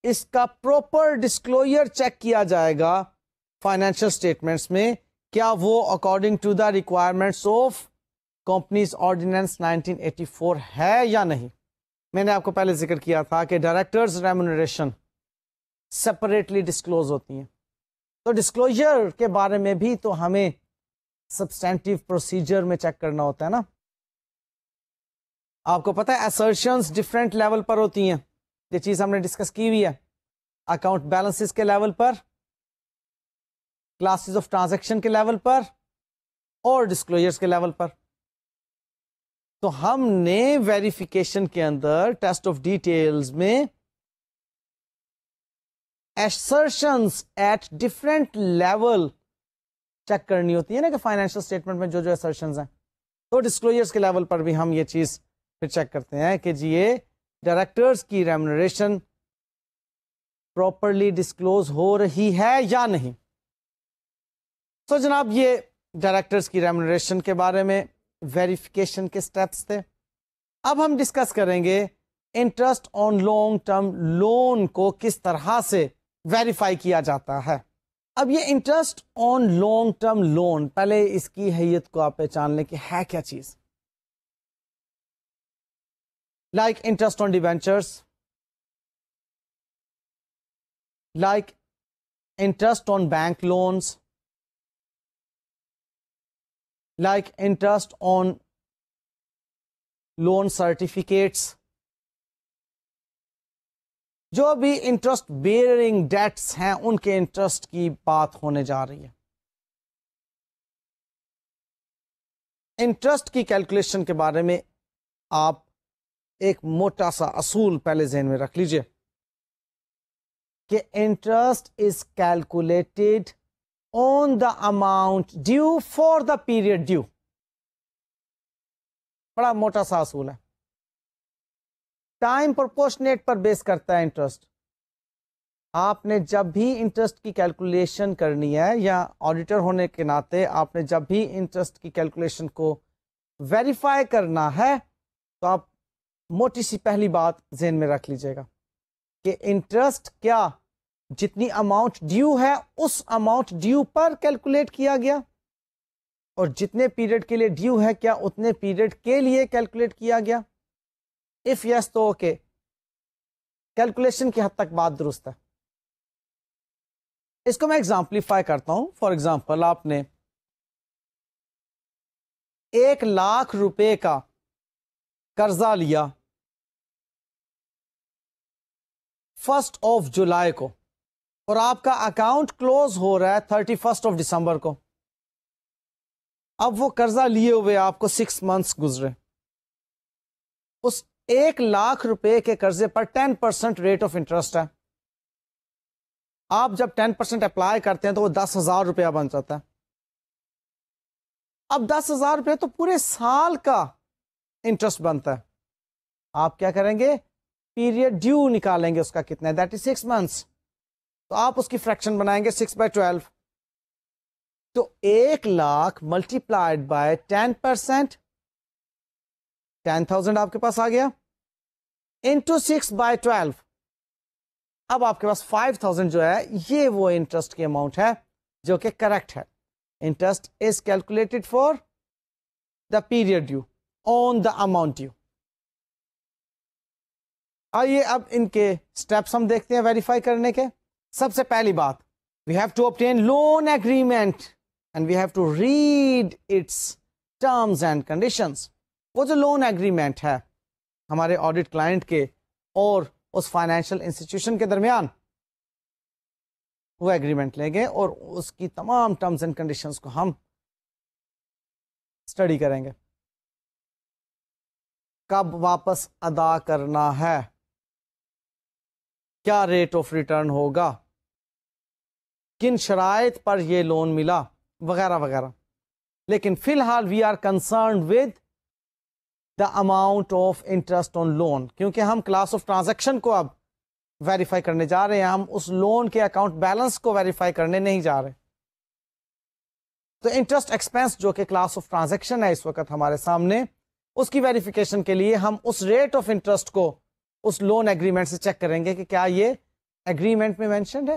اس کا پراپر ڈسکلوجر چیک کیا جائے گا فائنینشیل اسٹیٹمنٹس میں، کیا وہ according to the requirements of companies ordinance 1984 ہے یا نہیں. میں نے آپ کو پہلے ذکر کیا تھا کہ ڈائریکٹرز ریمونریشن سپریٹلی ڈسکلوز ہوتی ہیں، تو ڈسکلوجر کے بارے میں بھی تو ہمیں سبسٹینٹیو پروسیجر میں چیک کرنا ہوتا ہے نا. آپ کو پتہ ہے assertions ڈفرینٹ لیول پر ہوتی ہیں، یہ چیز ہم نے ڈسکس کی ہوئی ہے. اکاؤنٹ بیلنسز کے level per, classes of transaction کے لیول پر اور ڈسکلوجرز کے لیول پر. تو ہم نے ویریفیکیشن کے اندر ٹیسٹ آف ڈیٹیلز میں assertions at different level check کرنی ہوتی ہے نا، کہ فائنینشیل اسٹیٹمنٹ میں جو assertions ہیں. تو ڈسکلوجرز کے لیول پر بھی ہم یہ چیز پھر چیک کرتے ہیں کہ جی یہ ڈائریکٹرز کی ریمونریشن پراپرلی ڈسکلوز ہو رہی ہے یا نہیں. تو جناب یہ ڈائریکٹرز کی ریمونریشن کے بارے میں ویریفیکیشن کے سٹیپس تھے. اب ہم ڈسکس کریں گے interest on long term loan کو کس طرح سے ویریفائی کیا جاتا ہے. اب یہ interest on long term loan, پہلے اس کی حیت کو آپ پہچان لیں کہ ہے کیا چیز. Like interest on debentures, like interest on bank loans, like interest on loan certificates. جو بھی انٹرسٹ بیئرنگ ڈیٹس ہیں ان کے انٹرسٹ کی بات ہونے جا رہی ہے. انٹرسٹ کی کیلکولیشن کے بارے میں آپ ایک موٹا سا اصول پہلے ذہن میں رکھ لیجئے کہ interest is calculated on the amount due for the period due. بڑا موٹا سا اصول ہے، ٹائم پرپورشنیٹ پر بیس کرتا ہے انٹرسٹ. آپ نے جب بھی انٹرسٹ کی کیلکولیشن کرنی ہے، یا آڈیٹر ہونے کے ناطے آپ نے جب بھی انٹرسٹ کی کیلکولیشن کو ویریفائی کرنا ہے تو آپ موٹی سی پہلی بات ذہن میں رکھ لیجئے گا کہ انٹرسٹ کیا جتنی اماؤنٹ ڈیو ہے اس اماؤنٹ ڈیو پر کیلکولیٹ کیا گیا، اور جتنے پیریڈ کے لیے ڈیو ہے کیا اتنے پیریڈ کے لیے کیلکولیٹ کیا گیا. اف یس تو اوکے، کیلکولیشن کی حد تک بات درست ہے. اس کو میں ایگزامپلیفائی کرتا ہوں. فار ایگزامپل آپ نے 1,00,000 روپے کا قرضہ لیا 1 جولائی کو، اور آپ کا اکاؤنٹ کلوز ہو رہا ہے 31 دسمبر کو. اب وہ قرضہ لیے ہوئے آپ کو 6 منتھس گزرے. اس 1,00,000 روپے کے قرضے پر 10% ریٹ آف انٹرسٹ ہے. آپ جب 10% اپلائی کرتے ہیں تو وہ 10,000 روپیہ بن جاتا ہے. اب 10,000 روپے تو پورے سال کا انٹرسٹ بنتا ہے. آپ کیا کریں گے؟ پیریڈ ڈیو نکالیں گے، اس کا کتنا ہے؟ That is 6 months. تو آپ اس کی فریکشن بنائیں گے 6/12. تو 1,00,000 ملٹیپلائڈ بائی 10%، 10,000 آپ کے پاس آ گیا، انٹو 6/12. اب آپ کے پاس 5,000 جو ہے یہ وہ انٹرسٹ کی اماؤنٹ ہے جو کہ کریکٹ ہے. Interest is calculated for the period due on the amount due. آئیے اب ان کے اسٹیپس ہم دیکھتے ہیں ویریفائی کرنے کے. سب سے پہلی بات، we have to obtain loan agreement and we have to read its terms and conditions. وہ جو لون اگریمنٹ ہے ہمارے آڈٹ کلائنٹ کے اور اس فائنینشیل انسٹیٹیوشن کے درمیان، وہ اگریمنٹ لیں گے اور اس کی تمام ٹرمز اینڈ کنڈیشنز کو ہم اسٹڈی کریں گے. کب واپس ادا کرنا ہے، کیا ریٹ آف ریٹرن ہوگا، کن شرائط پر یہ لون ملا، وغیرہ وغیرہ. لیکن فی الحال we are concerned with the amount of interest on loan, کیونکہ ہم کلاس آف ٹرانزیکشن کو اب ویریفائی کرنے جا رہے ہیں. ہم اس لون کے اکاؤنٹ بیلنس کو ویریفائی کرنے نہیں جا رہے. تو انٹرسٹ ایکسپینس جو کہ کلاس آف ٹرانزیکشن ہے اس وقت ہمارے سامنے، اس کی ویریفیکیشن کے لیے ہم اس ریٹ آف انٹرسٹ کو اس لون ایگریمنٹ سے چیک کریں گے کہ کیا یہ ایگریمنٹ میں مینشنڈ ہے.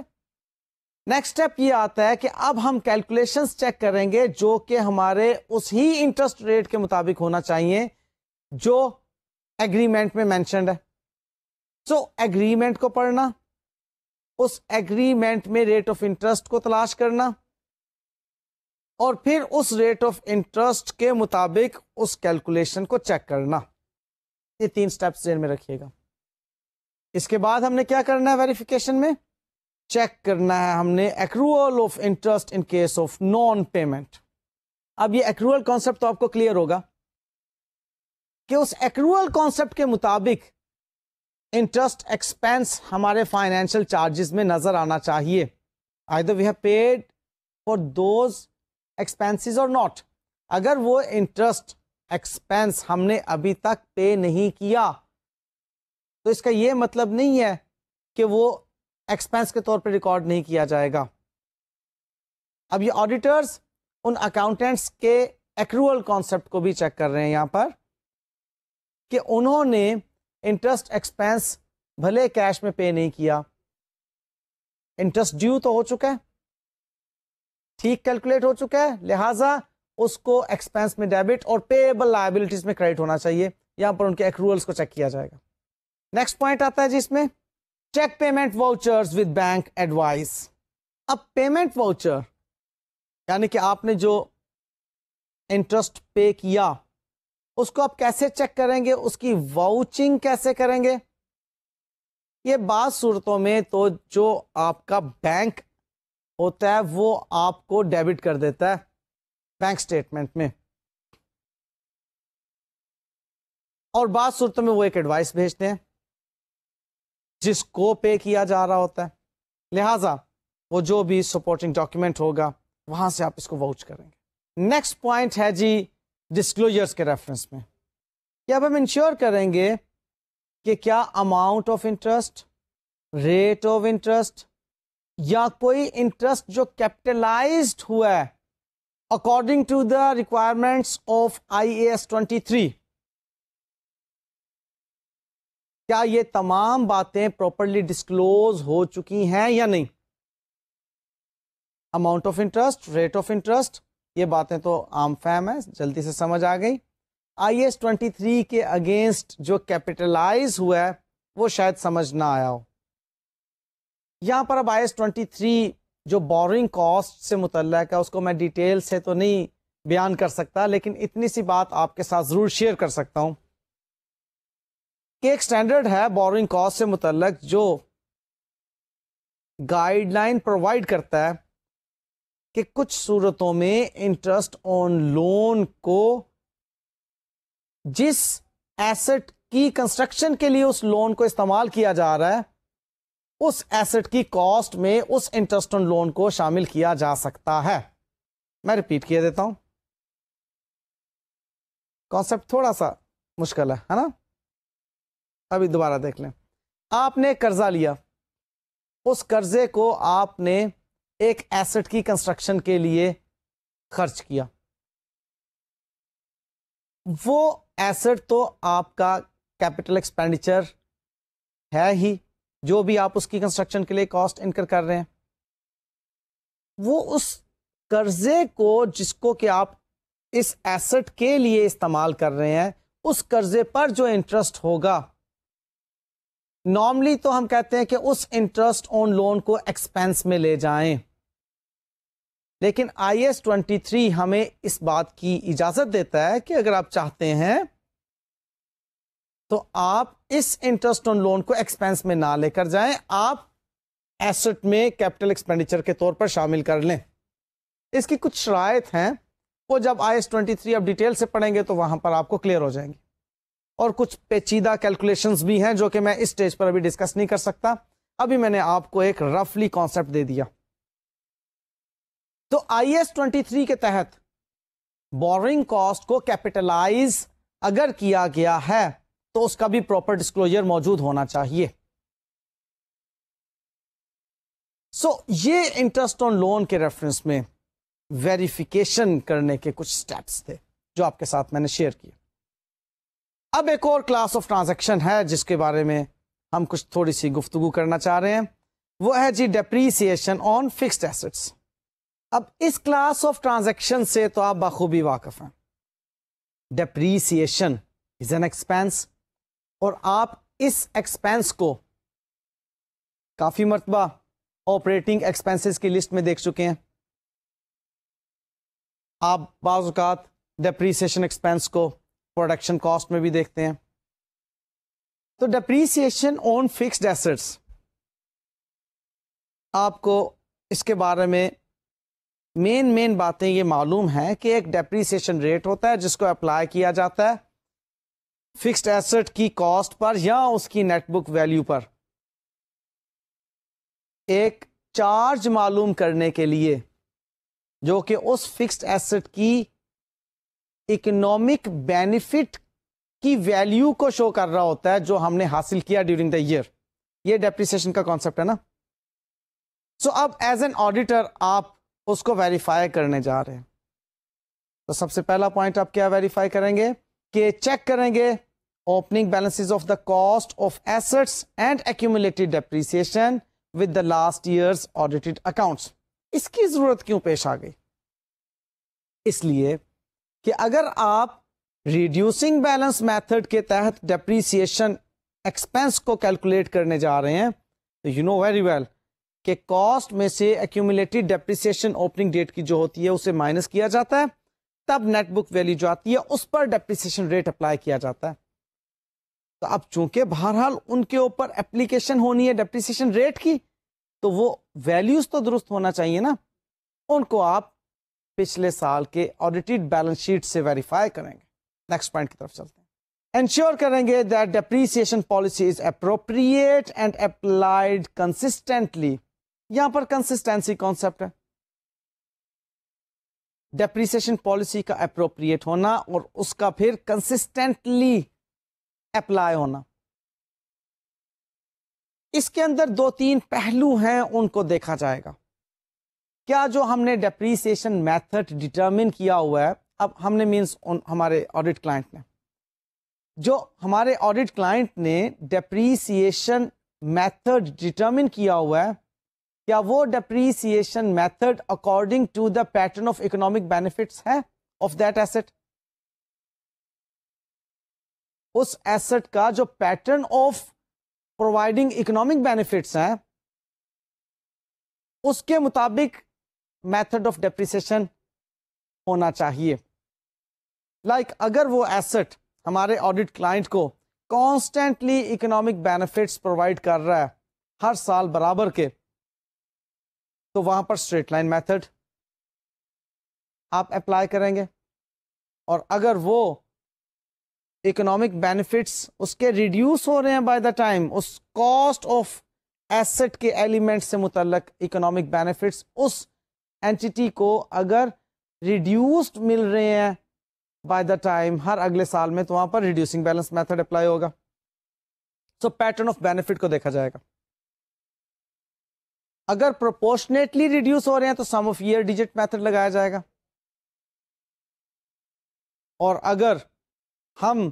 نیکسٹ اسٹیپ یہ آتا ہے کہ اب ہم کیلکولیشنز چیک کریں گے جو کہ ہمارے اس ہی انٹرسٹ ریٹ کے مطابق ہونا چاہیے جو ایگریمنٹ میں مینشنڈ ہے. سو ایگریمنٹ کو پڑھنا، اس ایگریمنٹ میں ریٹ آف انٹرسٹ کو تلاش کرنا، اور پھر اس ریٹ آف انٹرسٹ کے مطابق اس کیلکولیشن کو چیک کرنا. یہ 3 سٹیپس ذہن میں رکھیے گا. اس کے بعد ہم نے کیا کرنا ہے ویریفیکیشن میں؟ چیک کرنا ہے ہم نے accrual of interest in case of non payment. اب یہ ایکروول کانسیپٹ تو آپ کو کلیئر ہوگا کہ اس ایکروول کانسیپٹ کے مطابق انٹرسٹ ایکسپینس ہمارے فائنینشیل چارجز میں نظر آنا چاہیے. either we have paid for those expenses or not. اگر وہ انٹرسٹ ایکسپینس ہم نے ابھی تک پے نہیں کیا تو اس کا یہ مطلب نہیں ہے کہ وہ ایکسپینس کے طور پہ ریکارڈ نہیں کیا جائے گا. اب یہ آڈیٹرز ان اکاؤنٹنٹس کے ایکروول کانسیپٹ کو بھی چیک کر رہے ہیں یہاں پر کہ انہوں نے انٹرسٹ ایکسپینس بھلے کیش میں پے نہیں کیا، انٹرسٹ ڈیو تو ہو چکا ہے، ٹھیک کیلکولیٹ ہو چکا ہے، لہذا اس کو ایکسپینس میں ڈیبٹ اور پیبل لائبلٹیز میں کریڈٹ ہونا چاہیے. یہاں پر ان کے ایکروولس کو چیک کیا جائے گا. نیکسٹ پوائنٹ آتا ہے جس میں check payment vouchers with bank advise. اب پیمنٹ واؤچر یعنی کہ آپ نے جو انٹرسٹ پے کیا اس کو آپ کیسے چیک کریں گے، اس کی واؤچنگ کیسے کریں گے؟ یہ بعض صورتوں میں تو جو آپ کا بینک ہوتا ہے وہ آپ کو ڈیبٹ کر دیتا ہے بینک سٹیٹمنٹ میں، اور بعض صورتوں میں وہ ایک ایڈوائس بھیجتے ہیں جس کو پے کیا جا رہا ہوتا ہے. لہذا وہ جو بھی سپورٹنگ ڈاکیومنٹ ہوگا وہاں سے آپ اس کو واؤچ کریں گے. نیکسٹ پوائنٹ ہے جی ڈسکلوجرز کے ریفرنس میں کہ اب ہم انشور کریں گے کہ کیا amount of interest, rate of interest یا کوئی انٹرسٹ جو کیپٹلائزڈ ہوا ہے according to the requirements of IAS 23، کیا یہ تمام باتیں پراپرلی ڈسکلوز ہو چکی ہیں یا نہیں. Amount of interest, rate of interest, یہ باتیں تو عام فہم ہے، جلدی سے سمجھ آ گئی. IS-23 کے اگینسٹ جو کیپٹلائز ہوا ہے وہ شاید سمجھ نہ آیا ہو. یہاں پر اب IS-23 جو بورنگ کاسٹ سے متعلق ہے اس کو میں ڈیٹیل سے تو نہیں بیان کر سکتا, لیکن اتنی سی بات آپ کے ساتھ ضرور شیئر کر سکتا ہوں کہ ایک سٹینڈرڈ ہے بورنگ کاسٹ سے متعلق جو گائیڈ لائن پرووائڈ کرتا ہے کہ کچھ صورتوں میں انٹرسٹ آن لون کو جس ایسٹ کی کنسٹرکشن کے لیے اس لون کو استعمال کیا جا رہا ہے اس ایسٹ کی کاسٹ میں اس انٹرسٹ آن لون کو شامل کیا جا سکتا ہے. میں ریپیٹ کیا دیتا ہوں, کانسیپٹ تھوڑا سا مشکل ہے نا, ابھی دوبارہ دیکھ لیں. آپ نے قرضہ لیا, اس قرضے کو آپ نے ایک ایسٹ کی کنسٹرکشن کے لیے خرچ کیا. وہ ایسٹ تو آپ کا کیپٹل ایکسپینڈیچر ہے ہی, جو بھی آپ اس کی کنسٹرکشن کے لیے کاسٹ انکر کر رہے ہیں. وہ اس قرضے کو جس کو کہ آپ اس ایسٹ کے لیے استعمال کر رہے ہیں, اس قرضے پر جو انٹرسٹ ہوگا, نارملی تو ہم کہتے ہیں کہ اس انٹرسٹ آن لون کو ایکسپینس میں لے جائیں, لیکن IS-23 ہمیں اس بات کی اجازت دیتا ہے کہ اگر آپ چاہتے ہیں تو آپ اس انٹرسٹ آن لون کو ایکسپینس میں نہ لے کر جائیں, آپ ایسٹ میں کیپٹل ایکسپینڈیچر کے طور پر شامل کر لیں. اس کی کچھ شرائط ہیں, وہ جب IS-23 آپ ڈیٹیل سے پڑھیں گے تو وہاں پر آپ کو کلیئر ہو جائیں گے, اور کچھ پیچیدہ کیلکولیشنز بھی ہیں جو کہ میں اس سٹیج پر ابھی ڈسکس نہیں کر سکتا. ابھی میں نے آپ کو ایک رفلی کانسیپٹ دے دیا. تو IS-23 کے تحت بورنگ کاسٹ کو کیپٹلائز اگر کیا گیا ہے تو اس کا بھی پراپر ڈسکلوجر موجود ہونا چاہیے. یہ انٹرسٹ آن لون کے ریفرنس میں ویریفیکیشن کرنے کے کچھ سٹیپس تھے جو آپ کے ساتھ میں نے شیئر کیے. اب ایک اور کلاس آف ٹرانزیکشن ہے جس کے بارے میں ہم کچھ تھوڑی سی گفتگو کرنا چاہ رہے ہیں, وہ ہے جی ڈیپریسیشن آن فکسڈ ایسٹس. اب اس کلاس آف ٹرانزیکشن سے تو آپ بخوبی واقف ہیں. ڈیپریسیشن از این ایکسپینس, اور آپ اس ایکسپینس کو کافی مرتبہ آپریٹنگ ایکسپینسز کی لسٹ میں دیکھ چکے ہیں. آپ بعض اوقات ڈیپریسیشن ایکسپینس کو پروڈکشن کاسٹ میں بھی دیکھتے ہیں. تو ڈیپریسیشن آن فکسڈ ایسٹس, آپ کو اس کے بارے میں مین باتیں یہ معلوم ہیں کہ ایک ڈیپریسیشن ریٹ ہوتا ہے جس کو اپلائی کیا جاتا ہے فکسڈ ایسٹ کی کاسٹ پر یا اس کی نیٹ بک ویلیو پر, ایک چارج معلوم کرنے کے لیے جو کہ اس فکسڈ ایسٹ کی اکنامک بینیفٹ کی ویلیو کو شو کر رہا ہوتا ہے جو ہم نے حاصل کیا ڈیورنگ دا ایئر. یہ ڈیپریسیشن کا کانسیپٹ ہے نا. اب ایز این آڈیٹر آپ اس کو ویریفائی کرنے جا رہے ہیں, تو سب سے پہلا پوائنٹ آپ کیا ویریفائی کریں گے کہ چیک کریں گے opening balances of the cost of assets and accumulated depreciation with the last year's audited accounts. اس کی ضرورت کیوں پیش آ گئی؟ اس لیے کہ اگر آپ ریڈیوسنگ بیلنس میتھڈ کے تحت ڈیپریسیشن ایکسپینس کو کیلکولیٹ کرنے جا رہے ہیں تو یو نو ویری ویل کہ کاسٹ میں سے ایکومولیٹڈ ڈیپریسیشن اوپننگ ڈیٹ کی جو ہوتی ہے اسے مائنس کیا جاتا ہے, تب نیٹ بک ویلیو جو آتی ہے اس پر ڈیپریسیشن ریٹ اپلائی کیا جاتا ہے. تو اب چونکہ بہرحال ان کے اوپر اپلیکیشن ہونی ہے ڈیپریسیشن ریٹ کی, تو وہ ویلیوز تو درست ہونا چاہیے نا, ان کو آپ پچھلے سال کے آڈیٹڈ بیلنس شیٹ سے ویریفائی کریں گے. نیکسٹ پوائنٹ کی طرف چلتے ہیں. انشور کریں گے that depreciation policy is appropriate and applied consistently. یہاں پر کنسسٹینسی کانسیپٹ ہے. ڈیپریسیشن پالیسی کا اپروپریٹ ہونا اور اس کا پھر کنسسٹنٹلی اپلائی ہونا. اس کے اندر 2-3 پہلو ہیں, ان کو دیکھا جائے گا. کیا جو ہم نے ڈیپریسیشن میتھڈ ڈٹرمن کیا ہوا ہے, اب ہم نے مینس ہمارے آڈٹ کلائنٹ نے, جو ہمارے آڈٹ کلائنٹ نے ڈیپریسیشن میتھڈ ڈٹرمن کیا ہوا ہے, کیا وہ depreciation method according to the pattern of economic benefits ہے آف دیٹ ایسٹ؟ اس ایسٹ کا جو pattern of providing economic benefits ہیں اس کے مطابق میتھڈ آف ڈیپریسیشن ہونا چاہیے. لائک اگر وہ ایسٹ ہمارے آڈٹ کلائنٹ کو کانسٹینٹلی اکنامک بینیفٹس پرووائڈ کر رہا ہے ہر سال برابر کے, تو وہاں پر اسٹریٹ لائن میتھڈ آپ اپلائی کریں گے. اور اگر وہ اکنامک بینیفٹس اس کے ریڈیوس ہو رہے ہیں بائی دا ٹائم, اس کاسٹ آف ایسٹ کے ایلیمنٹ سے متعلق اکنامک بینیفٹس اس اینٹی کو اگر ریڈیوسڈ مل رہے ہیں بائی دا ٹائم ہر اگلے سال میں, تو وہاں پر ریڈیوسنگ بیلنس میتھڈ اپلائی ہوگا. سو پیٹرن آف بینیفٹ کو دیکھا جائے گا. اگر پروپورشنیٹلی ریڈیوس ہو رہے ہیں تو سم آف ایئر ڈیجٹ میتھڈ لگایا جائے گا. اور اگر ہم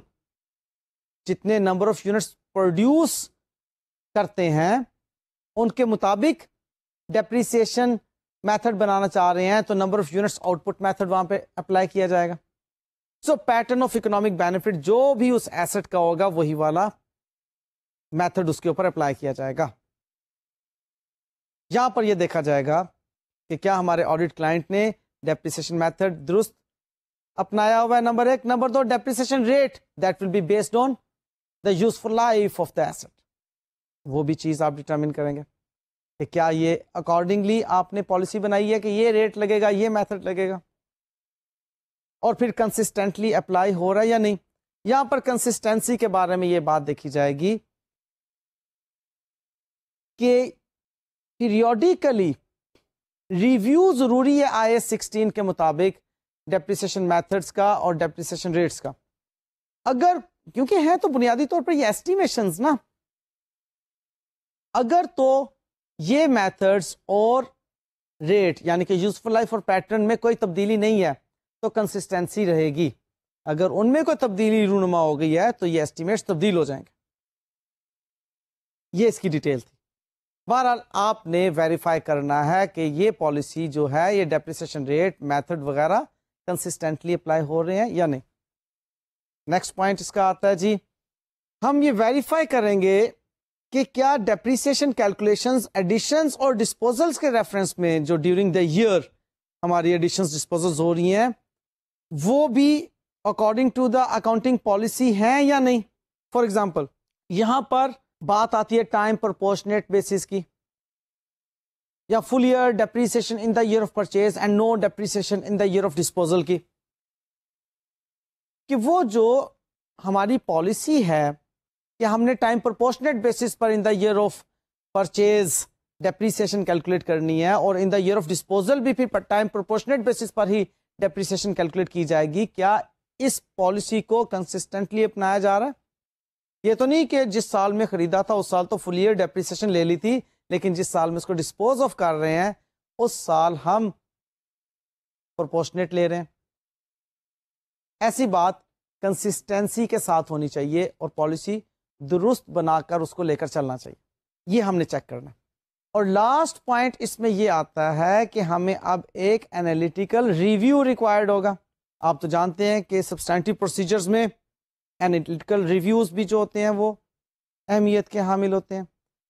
جتنے نمبر آف یونٹس پروڈیوس کرتے ہیں ان کے مطابق ڈیپریسیشن میتھڈ بنانا چاہ رہے ہیں تو number of units out put method وہاں پہ اپلائی کیا جائے گا. سو پیٹرن آف اکنامک بینیفٹ جو بھی اس ایسٹ کا ہوگا وہی والا میتھڈ اس کے اوپر اپلائی کیا جائے گا. یہاں پر یہ دیکھا جائے گا کہ کیا ہمارے آڈٹ کلائنٹ نے ڈیپریسیشن میتھڈ درست اپنایا ہوا ہے, number 1. Number 2, depreciation rate that will be based on the useful life of the asset. وہ بھی چیز آپ ڈٹرمن کریں گے کہ کیا یہ اکارڈنگلی آپ نے پالیسی بنائی ہے کہ یہ ریٹ لگے گا, یہ میتھڈ لگے گا, اور پھر کنسسٹنٹلی اپلائی ہو رہا ہے یا نہیں. یہاں پر کنسسٹنسی کے بارے میں یہ بات دیکھی جائے گی کہ پیریوڈیکلی ریویو ضروری ہے IAS 16 کے مطابق ڈیپریسیشن میتھڈز کا اور ڈیپریسیشن ریٹس کا. اگر کیونکہ ہے تو بنیادی طور پر یہ ایسٹیمیشنز نا, اگر تو یہ میتھڈز اور ریٹ یعنی کہ یوزفل لائف اور پیٹرن میں کوئی تبدیلی نہیں ہے تو کنسسٹنسی رہے گی. اگر ان میں کوئی تبدیلی رونما ہو گئی ہے تو یہ ایسٹیمیٹس تبدیل ہو جائیں گے. یہ اس کی ڈیٹیل تھی. بہرحال آپ نے ویریفائی کرنا ہے کہ یہ پالیسی جو ہے یہ ڈیپریسیشن ریٹ میتھڈ وغیرہ کنسسٹنٹلی اپلائی ہو رہے ہیں یا نہیں. نیکسٹ پوائنٹ اس کا آتا ہے جی, ہم یہ ویریفائی کریں گے کہ کیا ڈیپریسیشن کیلکولیشنز ایڈیشنز اور ڈسپوزلز کے ریفرنس میں جو ڈیورنگ دا ایئر ہماری ایڈیشنز ڈسپوزلز ہو رہی ہیں وہ بھی according to the accounting policy ہیں یا نہیں. فار ایگزامپل یہاں پر بات آتی ہے ٹائم پرپورشنیٹ بیسس کی, یا full year depreciation in the year of purchase and no depreciation in the year of disposal کی, کہ وہ جو ہماری پالیسی ہے کہ ہم نے ٹائم پرپورشنیٹ بیسس پر in the year of purchase depreciation calculate کرنی ہے اور in the year of disposal بھی پھر ٹائم پرپورشنیٹ بیسس پر ہی ڈیپریسیشن کیلکولیٹ کی جائے گی. کیا اس پالیسی کو کنسسٹنٹلی اپنایا جا رہا ہے؟ یہ تو نہیں کہ جس سال میں خریدا تھا اس سال تو فل ایئر ڈیپریسیشن لے لی تھی, لیکن جس سال میں اس کو ڈسپوز آف کر رہے ہیں اس سال ہم پرپورشنیٹ لے رہے ہیں. ایسی بات کنسسٹنسی کے ساتھ ہونی چاہیے اور پالیسی درست بنا کر اس کو لے کر چلنا چاہیے. یہ ہم نے چیک کرنا. اور لاسٹ پوائنٹ اس میں یہ آتا ہے کہ ہمیں اب ایک انالیٹیکل ریویو ریکوائرڈ ہوگا. آپ تو جانتے ہیں کہ سبسٹینٹیو پروسیجرز میں انالیٹیکل ریویوز بھی جو ہوتے ہیں وہ اہمیت کے حامل ہوتے ہیں.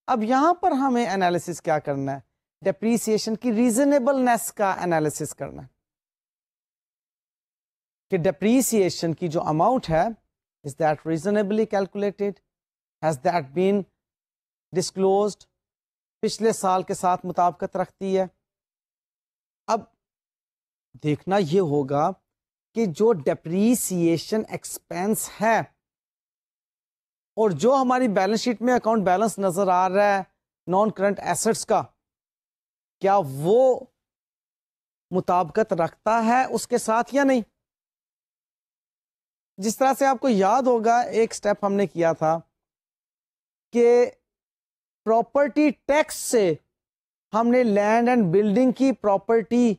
اب یہاں پر ہمیں انالیسس کیا کرنا ہے؟ ڈیپریسیشن کی ریزنیبلنس کا انالیسس کرنا ہے کہ ڈیپریسیشن کی جو اماؤنٹ ہے is that reasonably calculated, has that been disclosed, پچھلے سال کے ساتھ مطابقت رکھتی ہے. اب دیکھنا یہ ہوگا کہ جو ڈیپریسیشن ایکسپینس ہے اور جو ہماری بیلنس شیٹ میں اکاؤنٹ بیلنس نظر آ رہا ہے نان کرنٹ ایسٹس کا, کیا وہ مطابقت رکھتا ہے اس کے ساتھ یا نہیں. جس طرح سے آپ کو یاد ہوگا ایک سٹیپ ہم نے کیا تھا کہ پراپرٹی ٹیکس سے ہم نے لینڈ اینڈ بلڈنگ کی پراپرٹی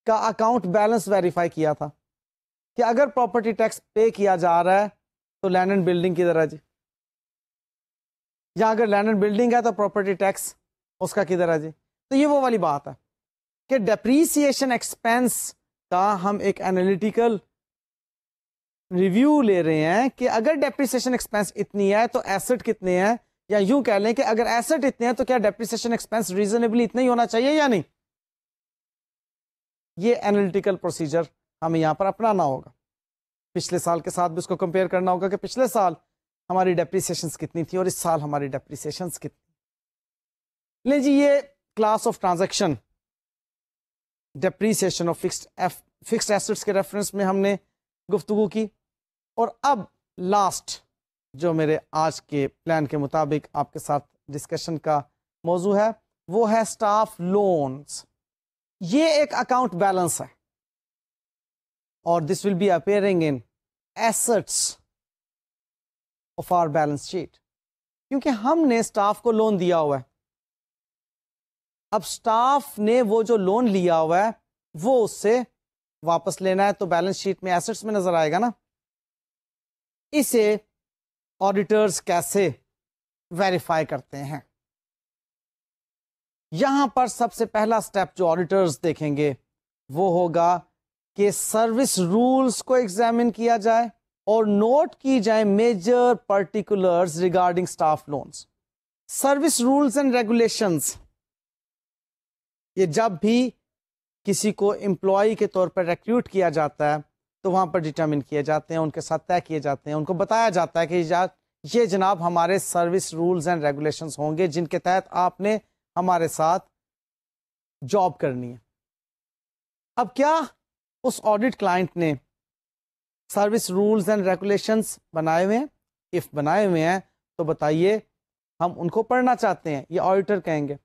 کا اکاؤنٹ بیلنس ویریفائی کیا تھا کہ اگر پراپرٹی ٹیکس پے کیا جا رہا ہے تو لینڈ اینڈ بلڈنگ کدھر ہے جی, یا اگر لینڈ اینڈ بلڈنگ ہے تو پراپرٹی ٹیکس اس کا کدھر ہے جی. تو یہ وہ والی بات ہے کہ ڈیپریسیشن ایکسپینس کا ہم ایک انالیٹیکل ریویو لے رہے ہیں کہ اگر ڈیپریسیشن ایکسپینس اتنی ہے تو ایسٹ کتنے ہیں، یا یوں کہہ لیں کہ اگر ایسٹ اتنے ہیں تو کیا ڈیپریسیشن ایکسپینس ریزنیبلی اتنا ہی ہونا چاہیے یا نہیں. یہ اینالیٹیکل پروسیجر ہمیں یہاں پر اپنانا ہوگا. پچھلے سال کے ساتھ بھی اس کو کمپیئر کرنا ہوگا کہ پچھلے سال ہماری ڈیپریسیشنز کتنی تھی اور اس سال ہماری ڈیپریسیشنز کتنی. لیں جی، یہ class of transaction depreciation of fixed assets کے ریفرنس میں ہم نے گفتگو کی. اور اب لاسٹ جو میرے آج کے پلان کے مطابق آپ کے ساتھ ڈسکشن کا موضوع ہے وہ ہے اسٹاف لونز. یہ ایک اکاؤنٹ بیلنس ہے اور this will be appearing in assets of our balance sheet, کیونکہ ہم نے اسٹاف کو لون دیا ہوا ہے. اب اسٹاف نے وہ جو لون لیا ہوا ہے وہ اس سے واپس لینا ہے تو بیلنس شیٹ میں ایسٹس میں نظر آئے گا نا. اسے آڈیٹرز کیسے ویریفائی کرتے ہیں؟ یہاں پر سب سے پہلا سٹیپ جو آڈیٹرز دیکھیں گے وہ ہوگا کہ سروس رولز کو ایگزامن کیا جائے اور نوٹ کی جائے major particulars regarding staff loans. Service rules and regulations, یہ جب بھی کسی کو امپلائی کے طور پر ریکروٹ کیا جاتا ہے تو وہاں پر ڈٹرمن کیے جاتے ہیں، ان کے ساتھ طے کیے جاتے ہیں، ان کو بتایا جاتا ہے کہ یہ جناب ہمارے سروس رولز اینڈ ریگولیشنز ہوں گے جن کے تحت آپ نے ہمارے ساتھ جاب کرنی ہے. اب کیا اس آڈٹ کلائنٹ نے سروس رولز اینڈ ریگولیشنز بنائے ہوئے ہیں؟ اف بنائے ہوئے ہیں تو بتائیے، ہم ان کو پڑھنا چاہتے ہیں. یہ آڈیٹر کہیں گے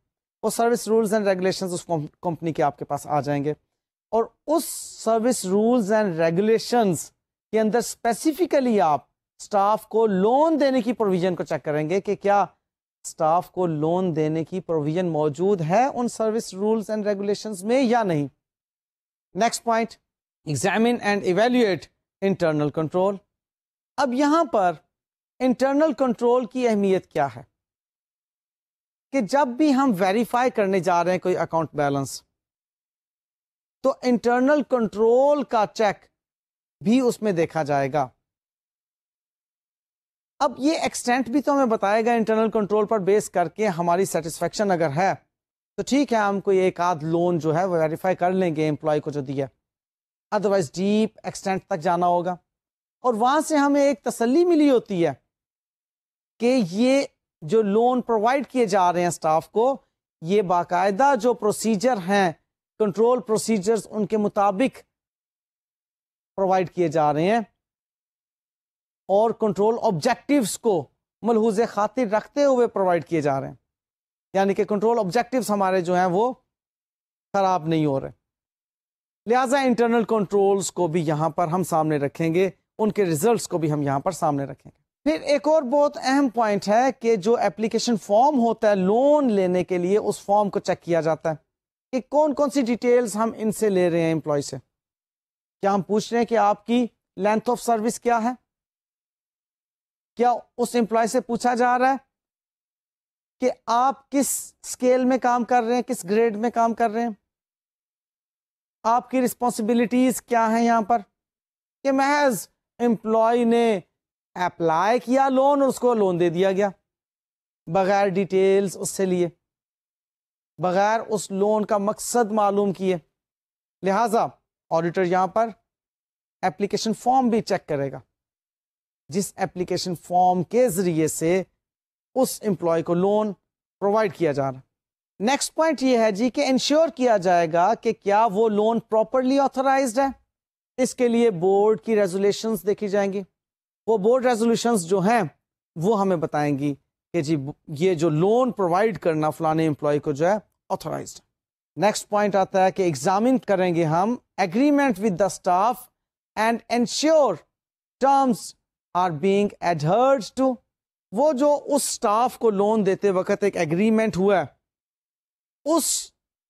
وہ سروس رولز اینڈ ریگولیشنز اس کمپنی کے آپ کے پاس آ جائیں گے اور اس سروس رولز اینڈ ریگولیشنز کے اندر اسپیسیفکلی آپ اسٹاف کو لون دینے کی پروویژن کو چیک کریں گے کہ کیا اسٹاف کو لون دینے کی پروویژن موجود ہے ان سروس رولز اینڈ ریگولیشنز میں یا نہیں. Next point, examine and evaluate internal control. اب یہاں پر انٹرنل کنٹرول کی اہمیت کیا ہے کہ جب بھی ہم ویریفائی کرنے جا رہے ہیں کوئی اکاؤنٹ بیلنس تو انٹرنل کنٹرول کا چیک بھی اس میں دیکھا جائے گا. اب یہ ایکسٹینٹ بھی تو ہمیں بتائے گا انٹرنل کنٹرول پر بیس کر کے ہماری سیٹسفیکشن اگر ہے تو ٹھیک ہے، ہم کوئی ایک آدھ لون جو ہے وہ ویریفائی کر لیں گے امپلائی کو جو دیا، ادروائز ڈیپ ایکسٹینٹ تک جانا ہوگا اور وہاں سے ہمیں ایک تسلی ملی ہوتی ہے کہ یہ جو لون پرووائڈ کیے جا رہے ہیں اسٹاف کو، یہ باقاعدہ جو پروسیجر ہیں، کنٹرول پروسیجرز ان کے مطابق پرووائڈ کیے جا رہے ہیں اور کنٹرول آبجیکٹیوز کو ملحوظ خاطر رکھتے ہوئے پرووائڈ کیے جا رہے ہیں، یعنی کہ کنٹرول آبجیکٹیوز ہمارے جو ہیں وہ خراب نہیں ہو رہے. لہٰذا انٹرنل کنٹرولز کو بھی یہاں پر ہم سامنے رکھیں گے، ان کے ریزلٹس کو بھی ہم یہاں پر سامنے رکھیں گے. پھر ایک اور بہت اہم پوائنٹ ہے کہ جو اپلیکیشن فارم ہوتا ہے لون لینے کے لیے، اس فارم کو چیک کیا جاتا ہے کہ کون کون سی ڈیٹیلز ہم ان سے لے رہے ہیں امپلائی سے. کیا ہم پوچھ رہے ہیں کہ آپ کی لینتھ آف سروس کیا ہے؟ کیا اس امپلائی سے پوچھا جا رہا ہے کہ آپ کس اسکیل میں کام کر رہے ہیں، کس گریڈ میں کام کر رہے ہیں، آپ کی رسپانسبلٹیز کیا ہیں یہاں پر؟ کہ محض امپلائی نے اپلائی کیا لون اور اس کو لون دے دیا گیا بغیر ڈیٹیلز اس سے لیے، بغیر اس لون کا مقصد معلوم کیے. لہذا آڈیٹر یہاں پر اپلیکیشن فارم بھی چیک کرے گا جس اپلیکیشن فارم کے ذریعے سے اس امپلائی کو لون پرووائڈ کیا جا رہا. نیکسٹ پوائنٹ یہ ہے جی کہ انشور کیا جائے گا کہ کیا وہ لون پراپرلی آتھورائزڈ ہے. اس کے لیے بورڈ کی ریزولیشنز دیکھی جائیں گی. وہ بورڈ ریزولیشنز جو ہیں وہ ہمیں بتائیں گی کہ جی یہ جو لون پرووائڈ کرنا فلانے امپلائی کو جو ہے آتھورائزڈ. نیکسٹ پوائنٹ آتا ہے کہ ایگزامن کریں گے ہم agreement with the staff and ensure terms are being adhered to. وہ جو اس اسٹاف کو لون دیتے وقت ایک ایگریمنٹ ہوا ہے، اس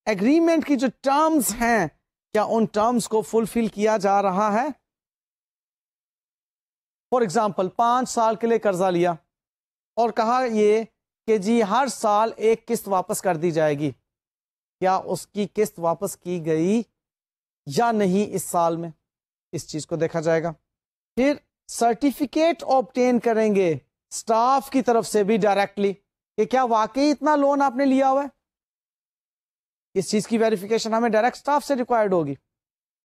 ایگریمنٹ کی جو ٹرمز ہیں کیا ان ٹرمز کو فلفل کیا جا رہا ہے. فار ایگزامپل 5 سال کے لیے قرضہ لیا اور کہا یہ کہ جی ہر سال ایک قسط واپس کر دی جائے گی. کیا اس کی قسط واپس کی گئی یا نہیں اس سال میں؟ اس چیز کو دیکھا جائے گا. پھر سرٹیفکیٹ آبٹین کریں گے اسٹاف کی طرف سے بھی ڈائریکٹلی کہ کیا واقعی اتنا لون آپ نے لیا ہوا ہے. اس چیز کی ویریفیکیشن ہمیں ڈائریکٹ اسٹاف سے ریکوائرڈ ہوگی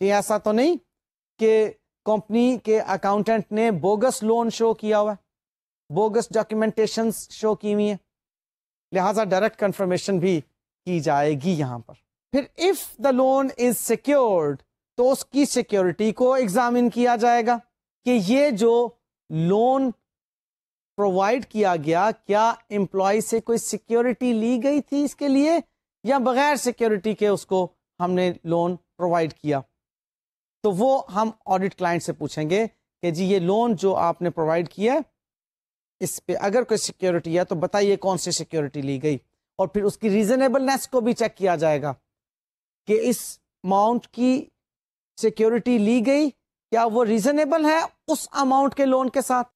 کہ ایسا تو نہیں کہ کمپنی کے اکاؤنٹنٹ نے بوگس لون شو کیا ہوا ہے, بوگس ڈاکیومنٹیشن شو کی ہوئی ہیں, لہذا ڈائریکٹ کنفرمیشن بھی کی جائے گی یہاں پر. پھر if the loan is secured تو اس کی سیکیورٹی کو ایگزامن کیا جائے گا کہ یہ جو لون پرووائڈ کیا گیا کیا امپلائی سے کوئی سیکیورٹی لی گئی تھی اس کے لیے یا بغیر سیکیورٹی کے اس کو ہم نے لون پرووائڈ کیا. تو وہ ہم آڈٹ کلائنٹ سے پوچھیں گے کہ جی یہ لون جو آپ نے پرووائڈ کیا اس پہ اگر کوئی سیکیورٹی ہے تو بتائیے کون سی سیکیورٹی لی گئی, اور پھر اس کی ریزنیبلنس کو بھی چیک کیا جائے گا کہ اس اماؤنٹ کی سیکیورٹی لی گئی کیا وہ ریزنیبل ہے اس اماؤنٹ کے لون کے ساتھ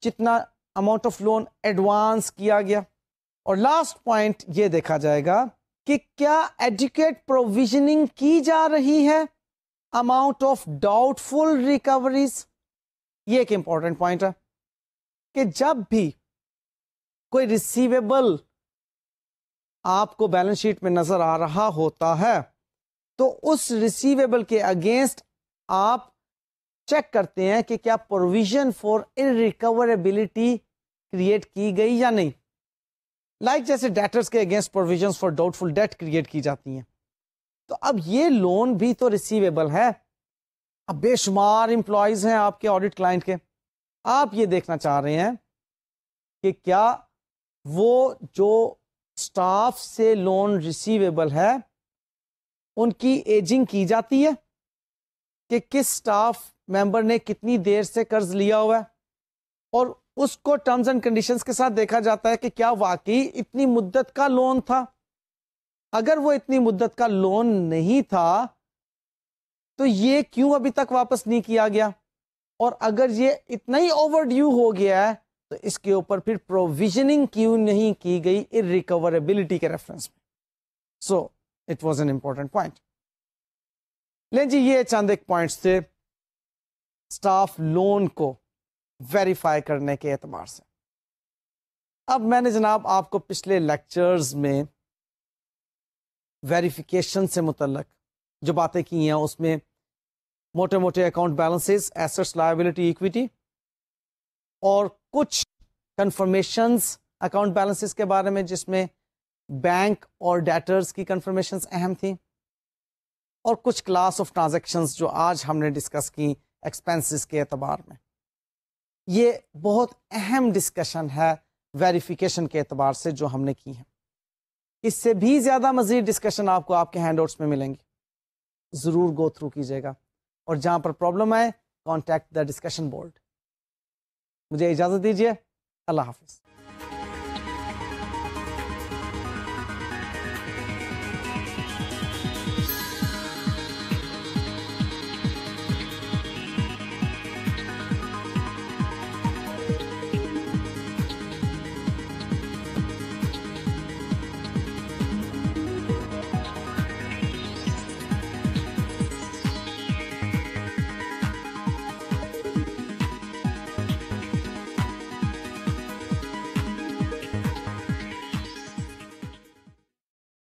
جتنا اماؤنٹ آف لون ایڈوانس کیا گیا. اور لاسٹ پوائنٹ یہ دیکھا جائے گا کہ کیا ایڈیکویٹ پروویژننگ کی جا رہی ہے amount of doubtful recoveries. یہ ایک امپورٹنٹ پوائنٹ ہے کہ جب بھی کوئی ریسیویبل آپ کو بیلنس شیٹ میں نظر آ رہا ہوتا ہے تو اس ریسیویبل کے اگینسٹ آپ چیک کرتے ہیں کہ کیا پروویژن فار انریکوریبلٹی کریٹ کی گئی یا نہیں. لائک جیسے ڈیٹرز کے against provisions for doubtful debt create کی جاتی ہیں. تو اب یہ لون بھی تو ریسیویبل ہے. اب بے شمار امپلائیز ہیں آپ کے آڈٹ کلائنٹ کے, آپ یہ دیکھنا چاہ رہے ہیں کہ کیا وہ جو اسٹاف سے لون ریسیویبل ہے ان کی ایجنگ کی جاتی ہے کہ کس اسٹاف ممبر نے کتنی دیر سے قرض لیا ہوا ہے, اور اس کو ٹرمز اینڈ کنڈیشنز کے ساتھ دیکھا جاتا ہے کہ کیا واقعی اتنی مدت کا لون تھا. اگر وہ اتنی مدت کا لون نہیں تھا تو یہ کیوں ابھی تک واپس نہیں کیا گیا, اور اگر یہ اتنا ہی اوور ڈیو ہو گیا ہے تو اس کے اوپر پھر پروویژننگ کیوں نہیں کی گئی irrecoverability کے ریفرنس میں. So it was an important point. لیں جی یہ چند ایک پوائنٹس تھے اسٹاف لون کو ویریفائی کرنے کے اعتبار سے. اب میں نے جناب آپ کو پچھلے لیکچرز میں ویریفیکیشن سے متعلق جو باتیں کی ہیں اس میں موٹے موٹے account balances, assets, liability, equity اور کچھ کنفرمیشنز اکاؤنٹ بیلنسز کے بارے میں جس میں بینک اور ڈیٹرز کی کنفرمیشنز اہم تھیں, اور کچھ کلاس آف ٹرانزیکشنز جو آج ہم نے ڈسکس کی ایکسپینسز کے اعتبار میں. یہ بہت اہم ڈسکشن ہے ویریفیکیشن کے اعتبار سے جو ہم نے کی ہے. اس سے بھی زیادہ مزید ڈسکشن آپ کو آپ کے ہینڈ آؤٹس میں ملیں گی, ضرور گو تھرو کیجیے گا, اور جہاں پر پرابلم آئے کانٹیکٹ دا ڈسکشن بورڈ. مجھے اجازت دیجیے, اللہ حافظ.